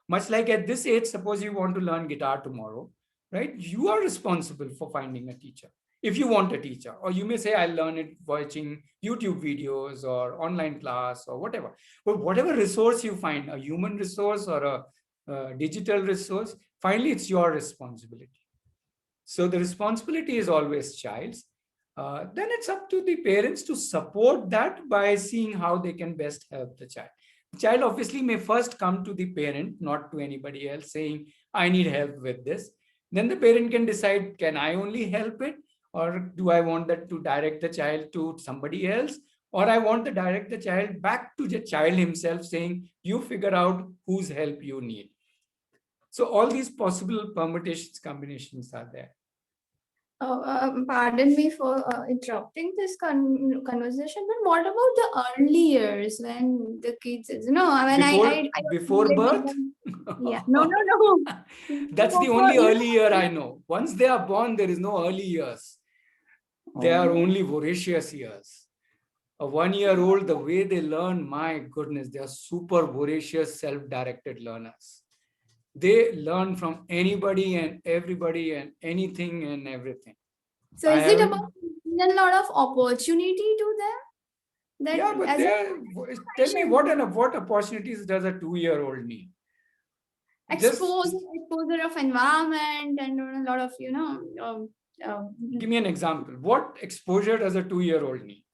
Much like at this age, suppose you want to learn guitar tomorrow, right? You are responsible for finding a teacher. If you want a teacher, or you may say, I'll learn it watching YouTube videos or online class or whatever. But whatever resource you find, a human resource or a digital resource, finally, it's your responsibility. So the responsibility is always child's. Then it's up to the parents to support that by seeing how they can best help the child. The child obviously may first come to the parent, not to anybody else, saying, I need help with this. Then the parent can decide, can I only help it? Or do I want that to direct the child to somebody else? Or I want to direct the child back to the child himself, saying, you figure out whose help you need. So all these possible permutations, combinations are there. Pardon me for interrupting this conversation, but what about the early years when the kids, before birth? Yeah, no. That's the only early year I know. Once they are born, there is no early years. They are only voracious years. A 1-year-old, the way they learn, my goodness, they are super voracious, self-directed learners. They learn from anybody and everybody and anything and everything. So is it about a lot of opportunity to them? Yeah, but tell me what opportunities does a 2-year-old need? Exposure of environment and a lot of, Give me an example. What exposure does a 2-year-old need?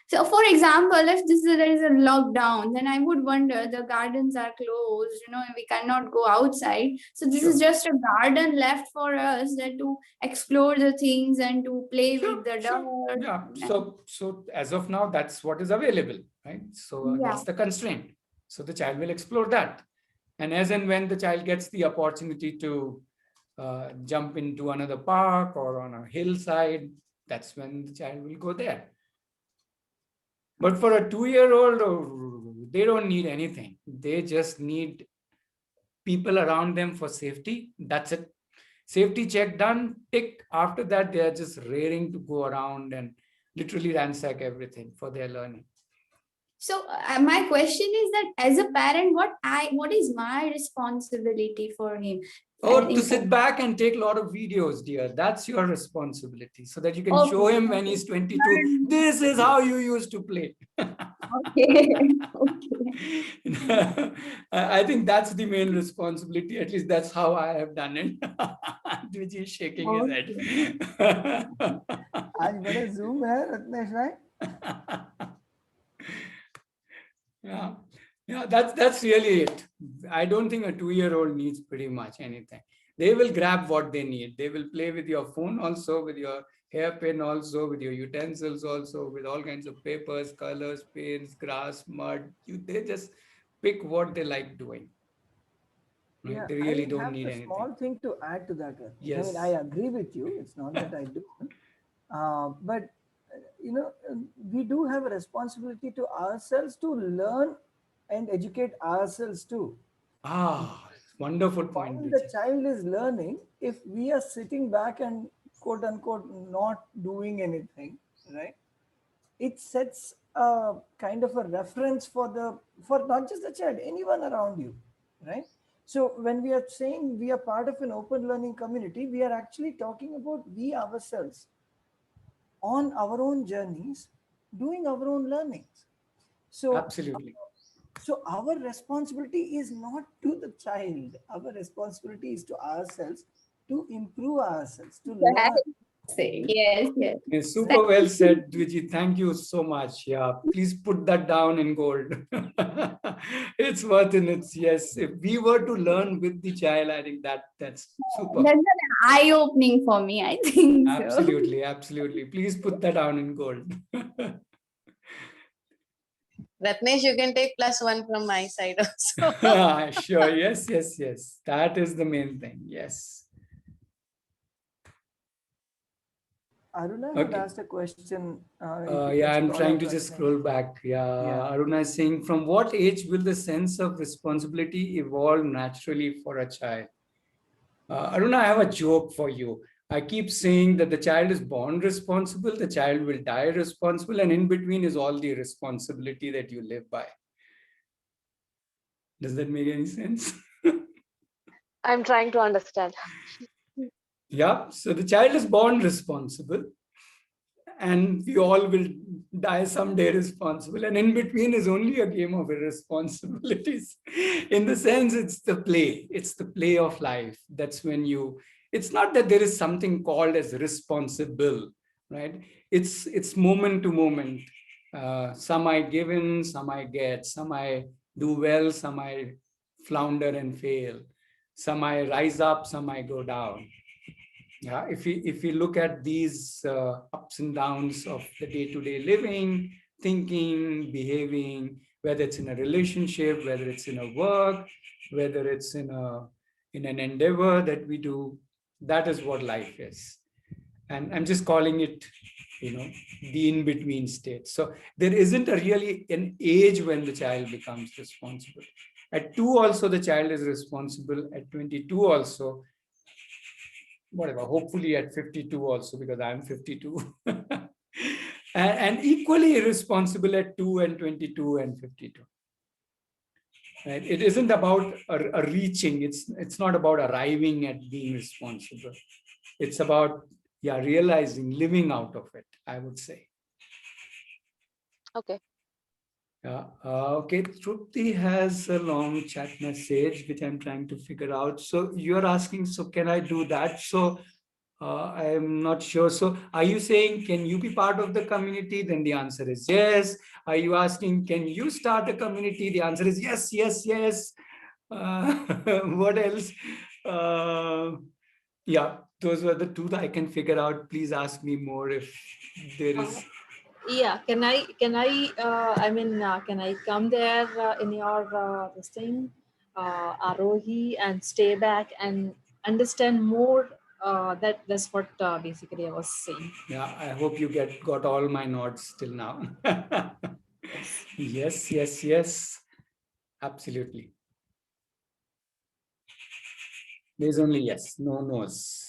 So, for example, if there is a lockdown, then I would wonder, the gardens are closed, we cannot go outside. So this is just a garden left for us to explore the things and to play with the dirt. Yeah. So as of now, that's what is available, right? So that's the constraint. So the child will explore that. And as and when the child gets the opportunity to jump into another park or on a hillside, that's when the child will go there. But for a 2-year-old, they don't need anything. They just need people around them for safety. That's it. Safety check done, tick. After that, they are just raring to go around and literally ransack everything for their learning. So my question is that as a parent, what is my responsibility for him? Or to sit back and take a lot of videos, dear. That's your responsibility, so that you can show him when he's 22. This is how you used to play. Okay. I think that's the main responsibility. At least that's how I have done it. Dwiji is shaking his head. आज बड़े zoom है रत्नेश भाई. Yeah, that's really it. I don't think a 2-year-old needs pretty much anything. They will grab what they need. They will play with your phone also, with your hairpin also, with your utensils also, with all kinds of papers, colors, paints, grass, mud. They just pick what they like doing. Right? Yeah, They really I don't have need a anything. small thing to add to that. Ratan. Yes. I mean, I agree with you. It's not that I do. But, you know, we do have a responsibility to ourselves to learn and educate ourselves too. Wonderful point. While the child is learning, if we are sitting back and quote unquote not doing anything, right? It sets a kind of a reference for not just the child, anyone around you, right? So when we are saying we are part of an open learning community, we are actually talking about we ourselves on our own journeys, doing our own learnings. So absolutely. So our responsibility is not to the child. Our responsibility is to ourselves to improve ourselves, to learn. Yes. Super well said, Dwiji. Thank you so much. Yeah, please put that down in gold. It's worth it. Yes, if we were to learn with the child, I think that's super. That's an eye-opening for me, I think. Absolutely. Please put that down in gold. Ratnesh, you can take +1 from my side also. Sure. Yes. That is the main thing. Yes. Aruna had asked a question. I'm trying to just scroll back. Aruna is saying, from what age will the sense of responsibility evolve naturally for a child? Aruna, I have a joke for you. I keep saying that the child is born responsible, the child will die responsible, and in between is all the responsibility that you live by. Does that make any sense? I'm trying to understand. Yeah, so the child is born responsible, and we all will die someday responsible. And in between is only a game of irresponsibilities. In the sense, it's the play of life. That's when it's not that there is something called as responsible, right? It's moment to moment. Some I give in, some I get, some I do well, some I flounder and fail. Some I rise up, some I go down. Yeah, if we look at these ups and downs of the day-to-day living, thinking, behaving, whether it's in a relationship, whether it's in a work, whether it's in an endeavor that we do, that is what life is. And I'm just calling it, the in-between state. So there isn't really an age when the child becomes responsible. At 2 also, the child is responsible. At 22 also, whatever, hopefully at 52 also, because I'm 52. and equally irresponsible at 2 and 22 and 52. Right? It isn't about a reaching. It's not about arriving at being responsible. It's about realizing, living out of it, I would say. Okay. Okay, Trupti has a long chat message, which I'm trying to figure out. So you're asking, so can I do that? So I'm not sure. So are you saying, can you be part of the community? Then the answer is yes. Are you asking, can you start a community? The answer is yes. What else? Yeah, those were the 2 that I can figure out. Please ask me more if there is. Yeah, can I come there in your this thing? Arohi and stay back and understand more. That's what basically I was saying. Yeah, I hope you got all my nods till now. Yes, yes, yes. Absolutely. There's only yes, no no's.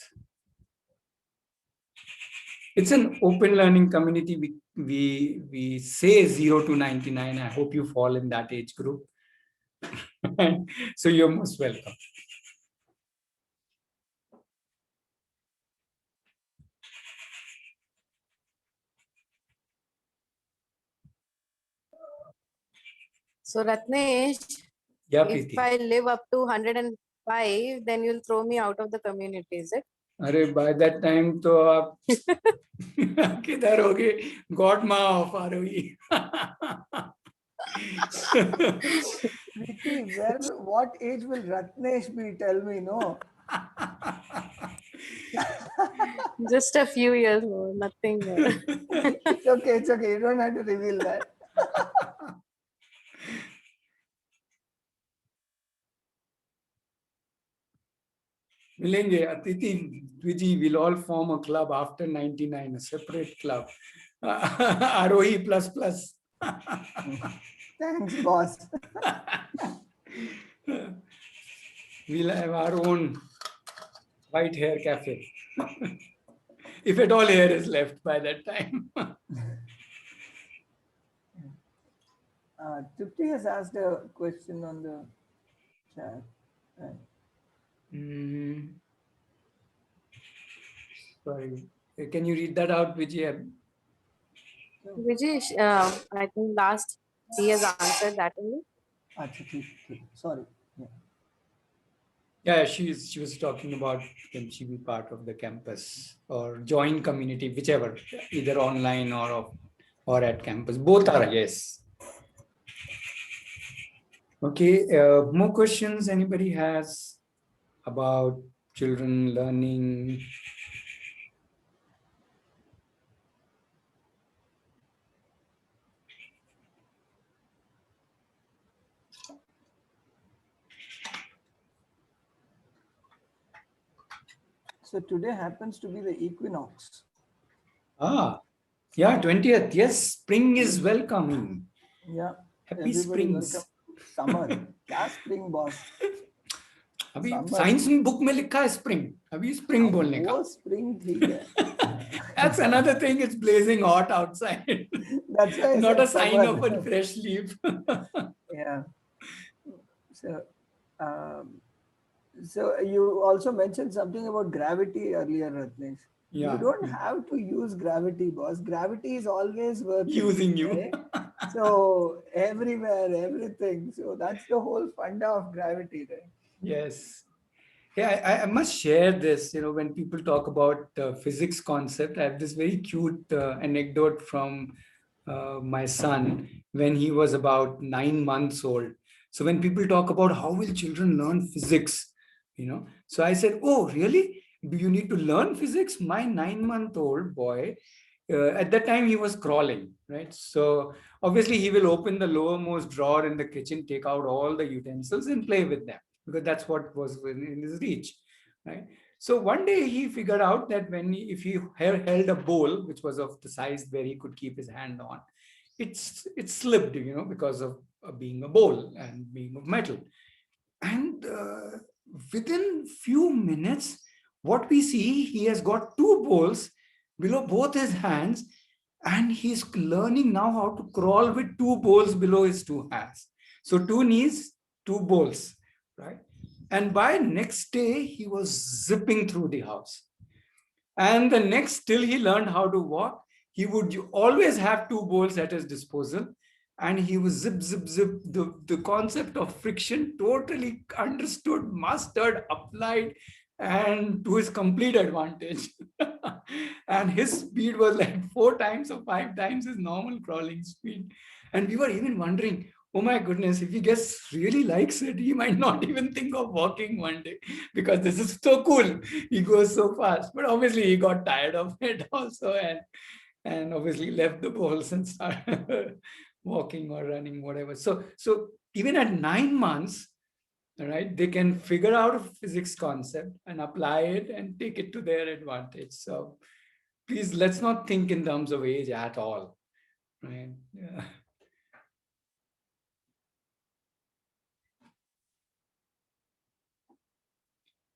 It's an open learning community. We say 0 to 99. I hope you fall in that age group. So you're most welcome. So Ratnesh, Yeah, if Preeti. I live up to 105, then you'll throw me out of the community, is it? अरे by that time तो आप किधर होगे? Godma of ROE. Preeti, what age will Ratnesh be? Tell me, no? Just a few years more, nothing more. It's okay, it's okay. You don't have to reveal that. मिलेंगे अतिथि द्विजी will all form a club after 99, a separate club. ROE plus plus. Thanks, boss. We'll have our own white hair cafe. If at all hair is left by that time. Tripti has asked a question on the chat. Sorry. Can you read that out, Vijay? Vijay, I think last he has answered that only. Sorry. Yeah, she was talking about can she be part of the campus or join community, whichever, either online or at campus. Both are yes. Okay, more questions anybody has about children learning? So today happens to be the equinox. Yeah, 20th. Yes, spring is welcoming. Yeah. Happy springs. Welcome. Summer. क्या spring, boss? अभी science में book में लिखा है spring, अभी spring बोलने का. वो spring ठीक है. That's another thing. It's blazing hot outside. That's why not a sign of a fresh leaf. Yeah. So you also mentioned something about gravity earlier, Ratnesh. Yeah. You don't have to use gravity, boss. Gravity is always working. Using you. Right? So everywhere, everything. So that's the whole funda of gravity, right? Yes. Yeah, I must share this. You know, when people talk about physics concept, I have this very cute anecdote from my son when he was about 9 months old. So when people talk about how will children learn physics, you know, so I said, oh, really? Do you need to learn physics? My 9-month-old boy, at that time he was crawling, right? So obviously he will open the lowermost drawer in the kitchen, take out all the utensils and play with them, because that's what was in his reach, right? So one day he figured out that if he held a bowl, which was of the size where he could keep his hand on, it slipped, you know, because of being a bowl and being of metal. And within few minutes, what we see, he has got 2 bowls below both his hands, and he's learning now how to crawl with 2 bowls below his 2 hands. So 2 knees, 2 bowls, right? And by next day, he was zipping through the house. And the next, till he learned how to walk, he would always have 2 bowls at his disposal. And he was zip, zip, zip. The concept of friction totally understood, mastered, applied, and to his complete advantage. And his speed was like 4 times or 5 times his normal crawling speed. And we were even wondering, oh my goodness, if he really likes it, he might not even think of walking one day, because this is so cool. He goes so fast. But obviously he got tired of it also, and obviously left the bowls and started walking or running, whatever. So even at 9 months, All right, they can figure out a physics concept and apply it and take it to their advantage. So please, let's not think in terms of age at all, right? Yeah.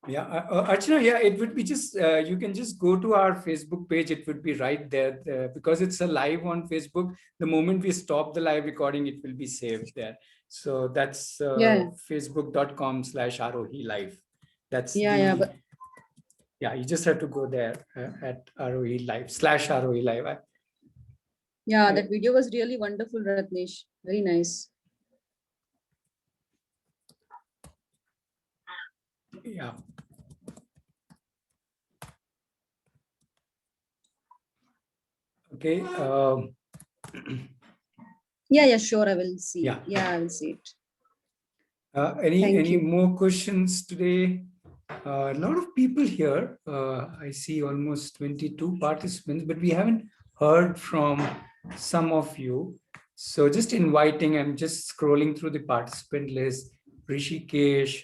Yeah, Archana, yeah, it would be just, you can just go to our Facebook page. It would be right there, because it's a live on Facebook. The moment we stop the live recording, it will be saved there. So that's facebook.com/Arohi live. That's yeah, you just have to go there at Arohi live /Arohi live. Yeah, that video was really wonderful, Ratnesh. Very nice. Yeah. Okay. Yeah, sure. I will see. Yeah. I will see it. Any more questions today? A lot of people here. I see almost 22 participants, but we haven't heard from some of you. So just inviting, I'm just scrolling through the participant list. Rishikesh,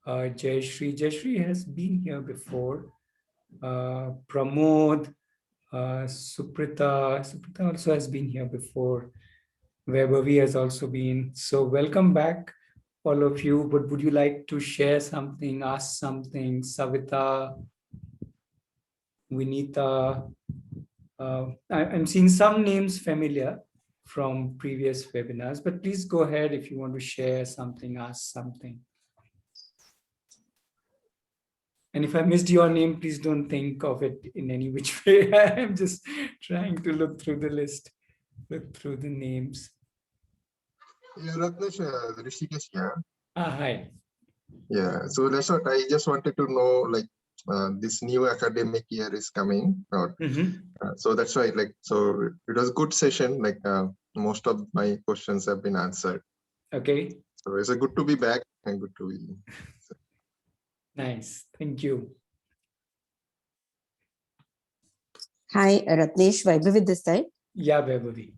Jayashri has been here before. Pramod, Suprita also has been here before. Vaibhavi has also been. So welcome back, all of you. But would you like to share something, ask something? Savita, Vinita. I'm seeing some names familiar from previous webinars, but please go ahead if you want to share something, ask something. And if I missed your name, please don't think of it in any which way. I'm just trying to look through the list, look through the names. Yeah, Ratnesh, Rishikesh here. Hi. Yeah, so that's what I just wanted to know, like this new academic year is coming out. So that's why, like, so it was a good session, like most of my questions have been answered. Okay. So it's a good to be back and good to be. Nice, thank you. Hi, Ratnesh, Vaibhavi this side. Yeah, Vaibhavi.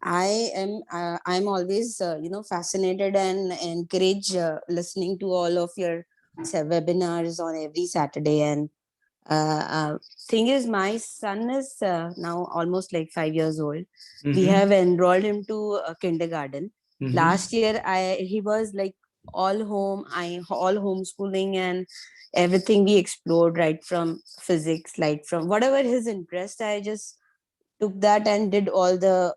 I'm always, fascinated and encourage listening to all of your webinars on every Saturday. And thing is, my son is now almost like 5 years old. We have enrolled him to kindergarten. Last year, he was like all homeschooling and everything we explored, right from physics, like from whatever his interest. I just took that and did all the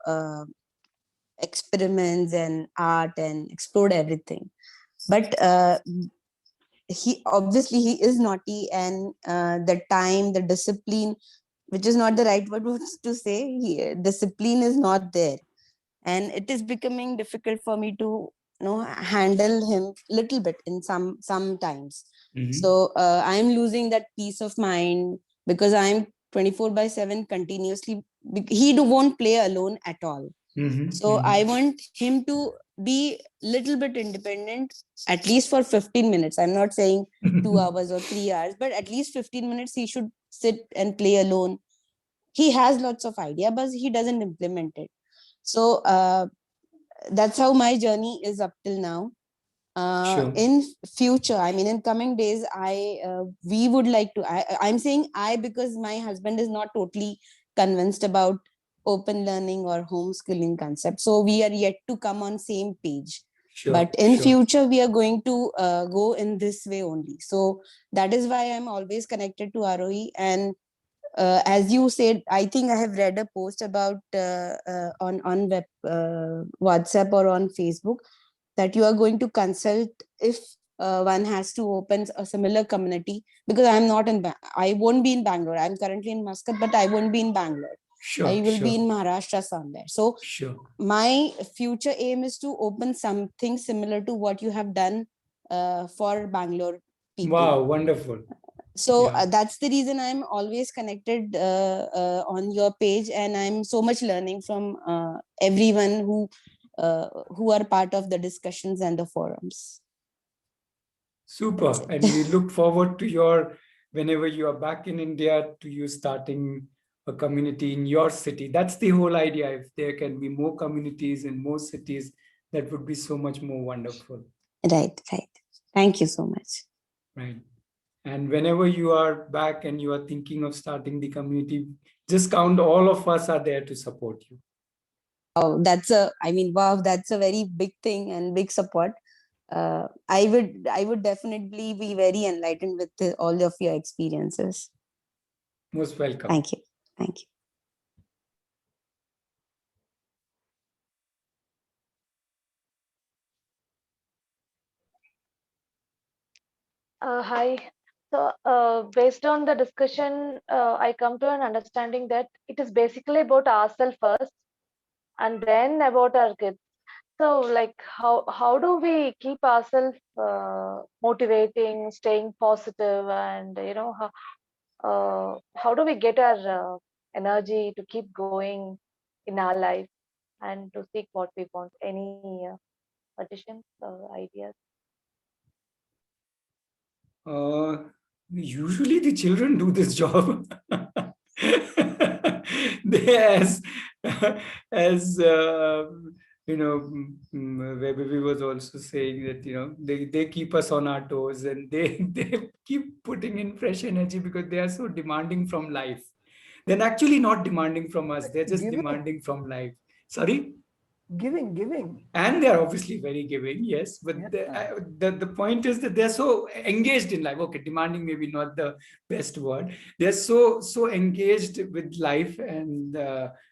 experiments and art and explored everything. But he is naughty, and the discipline, which is not the right word to say, discipline is not there, and it is becoming difficult for me to handle him little bit in sometimes. So I'm losing that peace of mind because I'm 24/7 continuously. He won't play alone at all. So I want him to be little bit independent, at least for 15 minutes. I'm not saying 2 hours or 3 hours, but at least 15 minutes he should sit and play alone. He has lots of idea, but he doesn't implement it. So that's how my journey is up till now. Sure. In future, I mean, in coming days, we would like to, I'm saying because my husband is not totally convinced about open learning or homeschooling concept. So we are yet to come on same page. Sure, but in future, we are going to go in this way only. So that is why I'm always connected to Arohi. And as you said, I think I have read a post about on WhatsApp or on Facebook that you are going to consult if one has to open a similar community, because I'm not I won't be in Bangalore. I'm currently in Muscat, but I won't be in Bangalore. Sure, I will be in Maharashtra somewhere. So my future aim is to open something similar to what you have done for Bangalore people. Wow, wonderful. So that's the reason I'm always connected on your page, and I'm so much learning from everyone who are part of the discussions and the forums. Super. And we look forward to whenever you are back in India, to you starting a community in your city. That's the whole idea. If there can be more communities in more cities, that would be so much more wonderful. Right. Thank you so much. Right. And whenever you are back and you are thinking of starting the community, just count all of us are there to support you. Oh, wow, that's a very big thing and big support. I would definitely be very enlightened with all of your experiences. Most welcome. Thank you. Thank you. Hi. So, based on the discussion, I come to an understanding that it is basically about ourselves first, and then about our kids. So, like, how do we keep ourselves motivating, staying positive, and how do we get our energy to keep going in our life and to seek what we want? Any suggestions or ideas? Usually the children do this job. They, as where Baby was also saying that, they keep us on our toes, and they keep putting in fresh energy because they are so demanding from life. They're actually not demanding from us. They're just demanding from life. Sorry? Giving. And they are obviously very giving, yes. But the point is that they're so engaged in life. Okay, demanding maybe not the best word. They're so engaged with life, and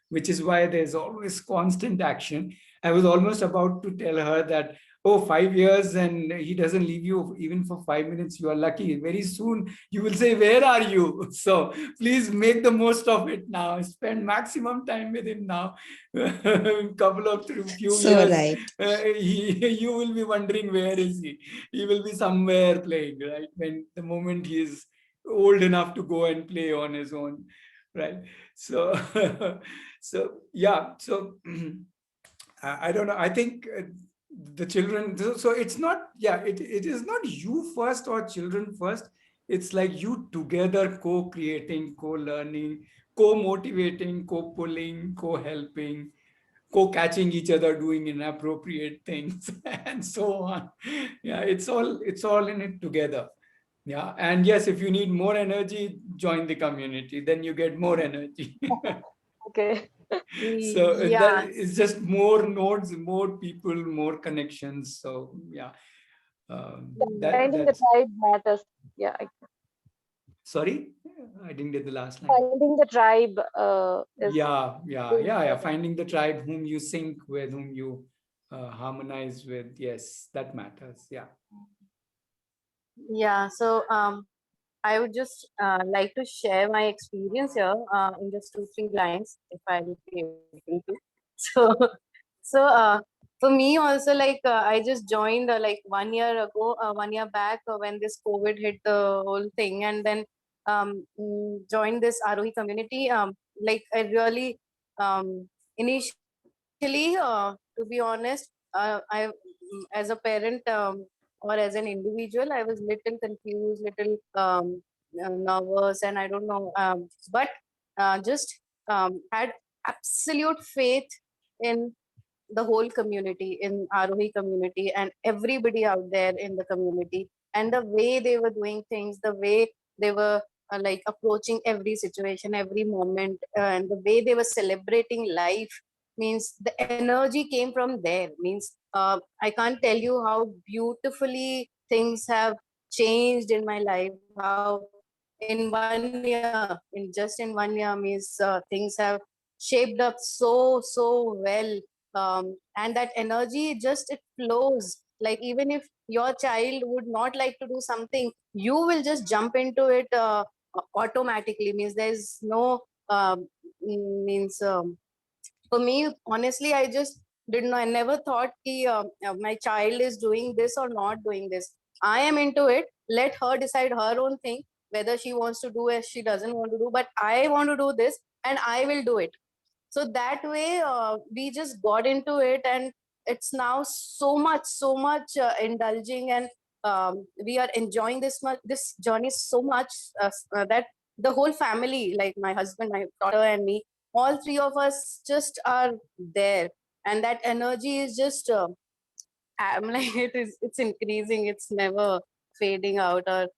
which is why there's always constant action. I was almost about to tell her that, 5 years and he doesn't leave you even for 5 minutes, you are lucky. Very soon you will say, where are you? So please make the most of it now. Spend maximum time with him now. Couple of few So years, right. You will be wondering, where is he? He will be somewhere playing, right? When the moment he is old enough to go and play on his own, right? So yeah, so I don't know. I think the children, so it's not, it is not you first or children first. It's like you together, co-creating, co-learning, co-motivating, co-pulling, co-helping, co-catching each other doing inappropriate things, and so on. Yeah, it's all in it together. Yeah, and yes, if you need more energy, join the community, then you get more energy. Okay. So Yeah. it's just more nodes, more people, more connections. So yeah, Finding the tribe matters. Yeah. Sorry, I didn't get the last line. Finding the tribe is Yeah. Finding the tribe whom you sync with, whom you harmonize with. Yes, that matters. Yeah. Yeah. So I would just like to share my experience here in just 2-3 lines, if I will be able to. So for me also, like I just joined like 1 year ago, 1 year back, when this COVID hit the whole thing, and then joined this Arohi community. Like I really initially, to be honest, as a parent or as an individual, I was little confused, little nervous, and I don't know, but just had absolute faith in the whole community, in Arohi community, and everybody out there in the community, and the way they were doing things, the way they were like approaching every situation, every moment, and the way they were celebrating life, means the energy came from there. Means I can't tell you how beautifully things have changed in my life, how in 1 year, in 1 year, means things have shaped up so well, and that energy just, it flows. Like even if your child would not like to do something, you will just jump into it automatically. Means there's no means for me, honestly, I just didn't know. I never thought my child is doing this or not doing this. I am into it. Let her decide her own thing, whether she wants to do as she doesn't want to do. But I want to do this, and I will do it. So that way, we just got into it, and it's now so much indulging, and we are enjoying this journey so much, that the whole family, like my husband, my daughter, and me, all three of us just are there, and that energy is just I'm like, it's increasing. It's never fading out, or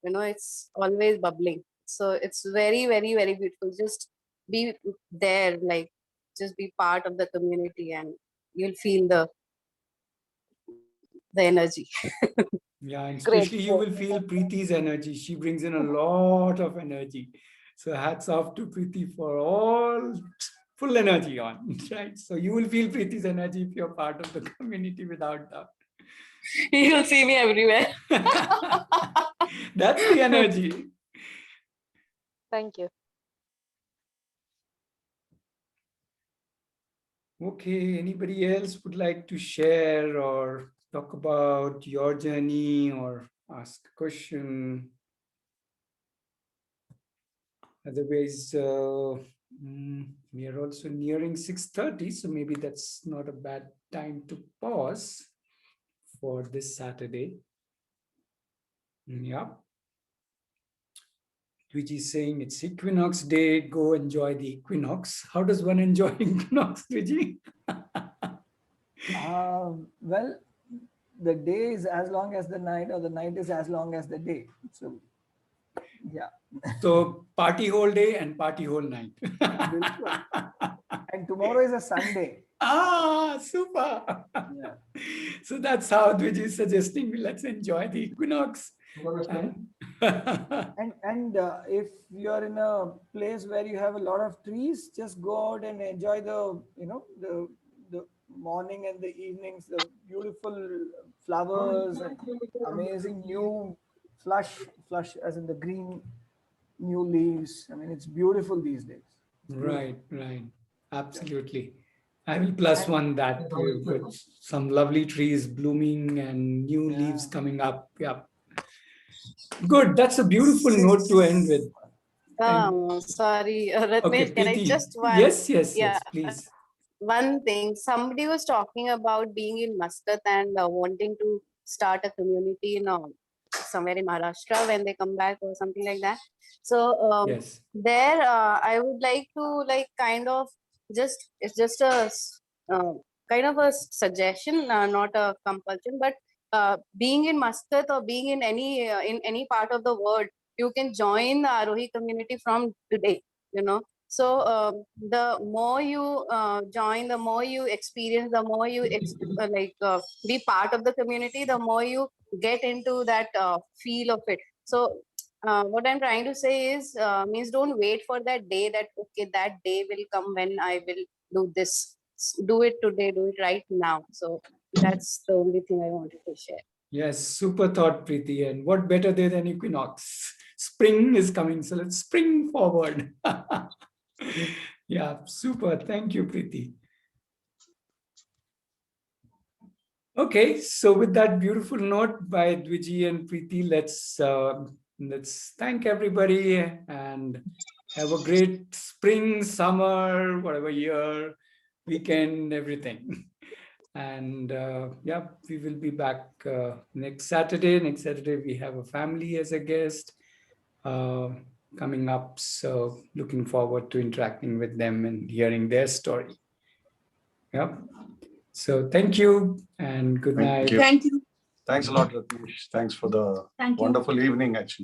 it's always bubbling. So it's very, very, very beautiful. Just be there, like just be part of the community, and you'll feel the energy. Yeah, and Great. especially you will feel Preeti's energy. She brings in a lot of energy. So hats off to Preeti for all full energy on, right? So you will feel Preeti's energy if you're part of the community, without doubt. You'll see me everywhere. That's the energy. Thank you. Okay, anybody else would like to share or talk about your journey or ask a question? Otherwise, we are also nearing 6:30, so maybe that's not a bad time to pause for this Saturday. Yeah. Luigi is saying it's Equinox Day, go enjoy the equinox. How does one enjoy equinox, Luigi? Well, the day is as long as the night, or the night is as long as the day. So, yeah. So party whole day and party whole night. And tomorrow is a Sunday. Ah, super. Yeah. So that's how Luigi is suggesting, let's enjoy the equinox. And if you are in a place where you have a lot of trees, just go out and enjoy the the morning and the evenings, the beautiful flowers and amazing new flush as in the green new leaves. I mean, it's beautiful these days. Right. Absolutely. I will plus one that with some lovely trees blooming and new leaves coming up. Yeah. Good. That's a beautiful note to end with. Sorry, Ratnesh, Okay, can I Preeti. just one? Yes, Yeah, please. one thing. Somebody was talking about being in Muscat and wanting to start a community in somewhere in Maharashtra when they come back or something like that. So Yes. there, I would like to kind of it's just a kind of a suggestion, not a compulsion, but being in Muscat or being in any part of the world, you can join the Arohi community from today, So the more you join, the more you experience, the more you be part of the community, the more you get into that feel of it. So what I'm trying to say is, means don't wait for that day that, okay, that day will come when I will do this. Do it today, do it right now. So that's the only thing I wanted to share. Yes, super thought, Preeti. And what better day than equinox? Spring is coming, so let's spring forward. Yeah, super. Thank you, Preeti. Okay, so with that beautiful note by Dwiji and Preeti, let's thank everybody and have a great spring, summer, whatever year, weekend, everything. And yeah, we will be back next Saturday. Next Saturday, we have a family as a guest coming up. So looking forward to interacting with them and hearing their story. Yeah. So thank you and good night. Thank you. Thanks a lot, Ratnesh. Thanks for the wonderful evening, actually.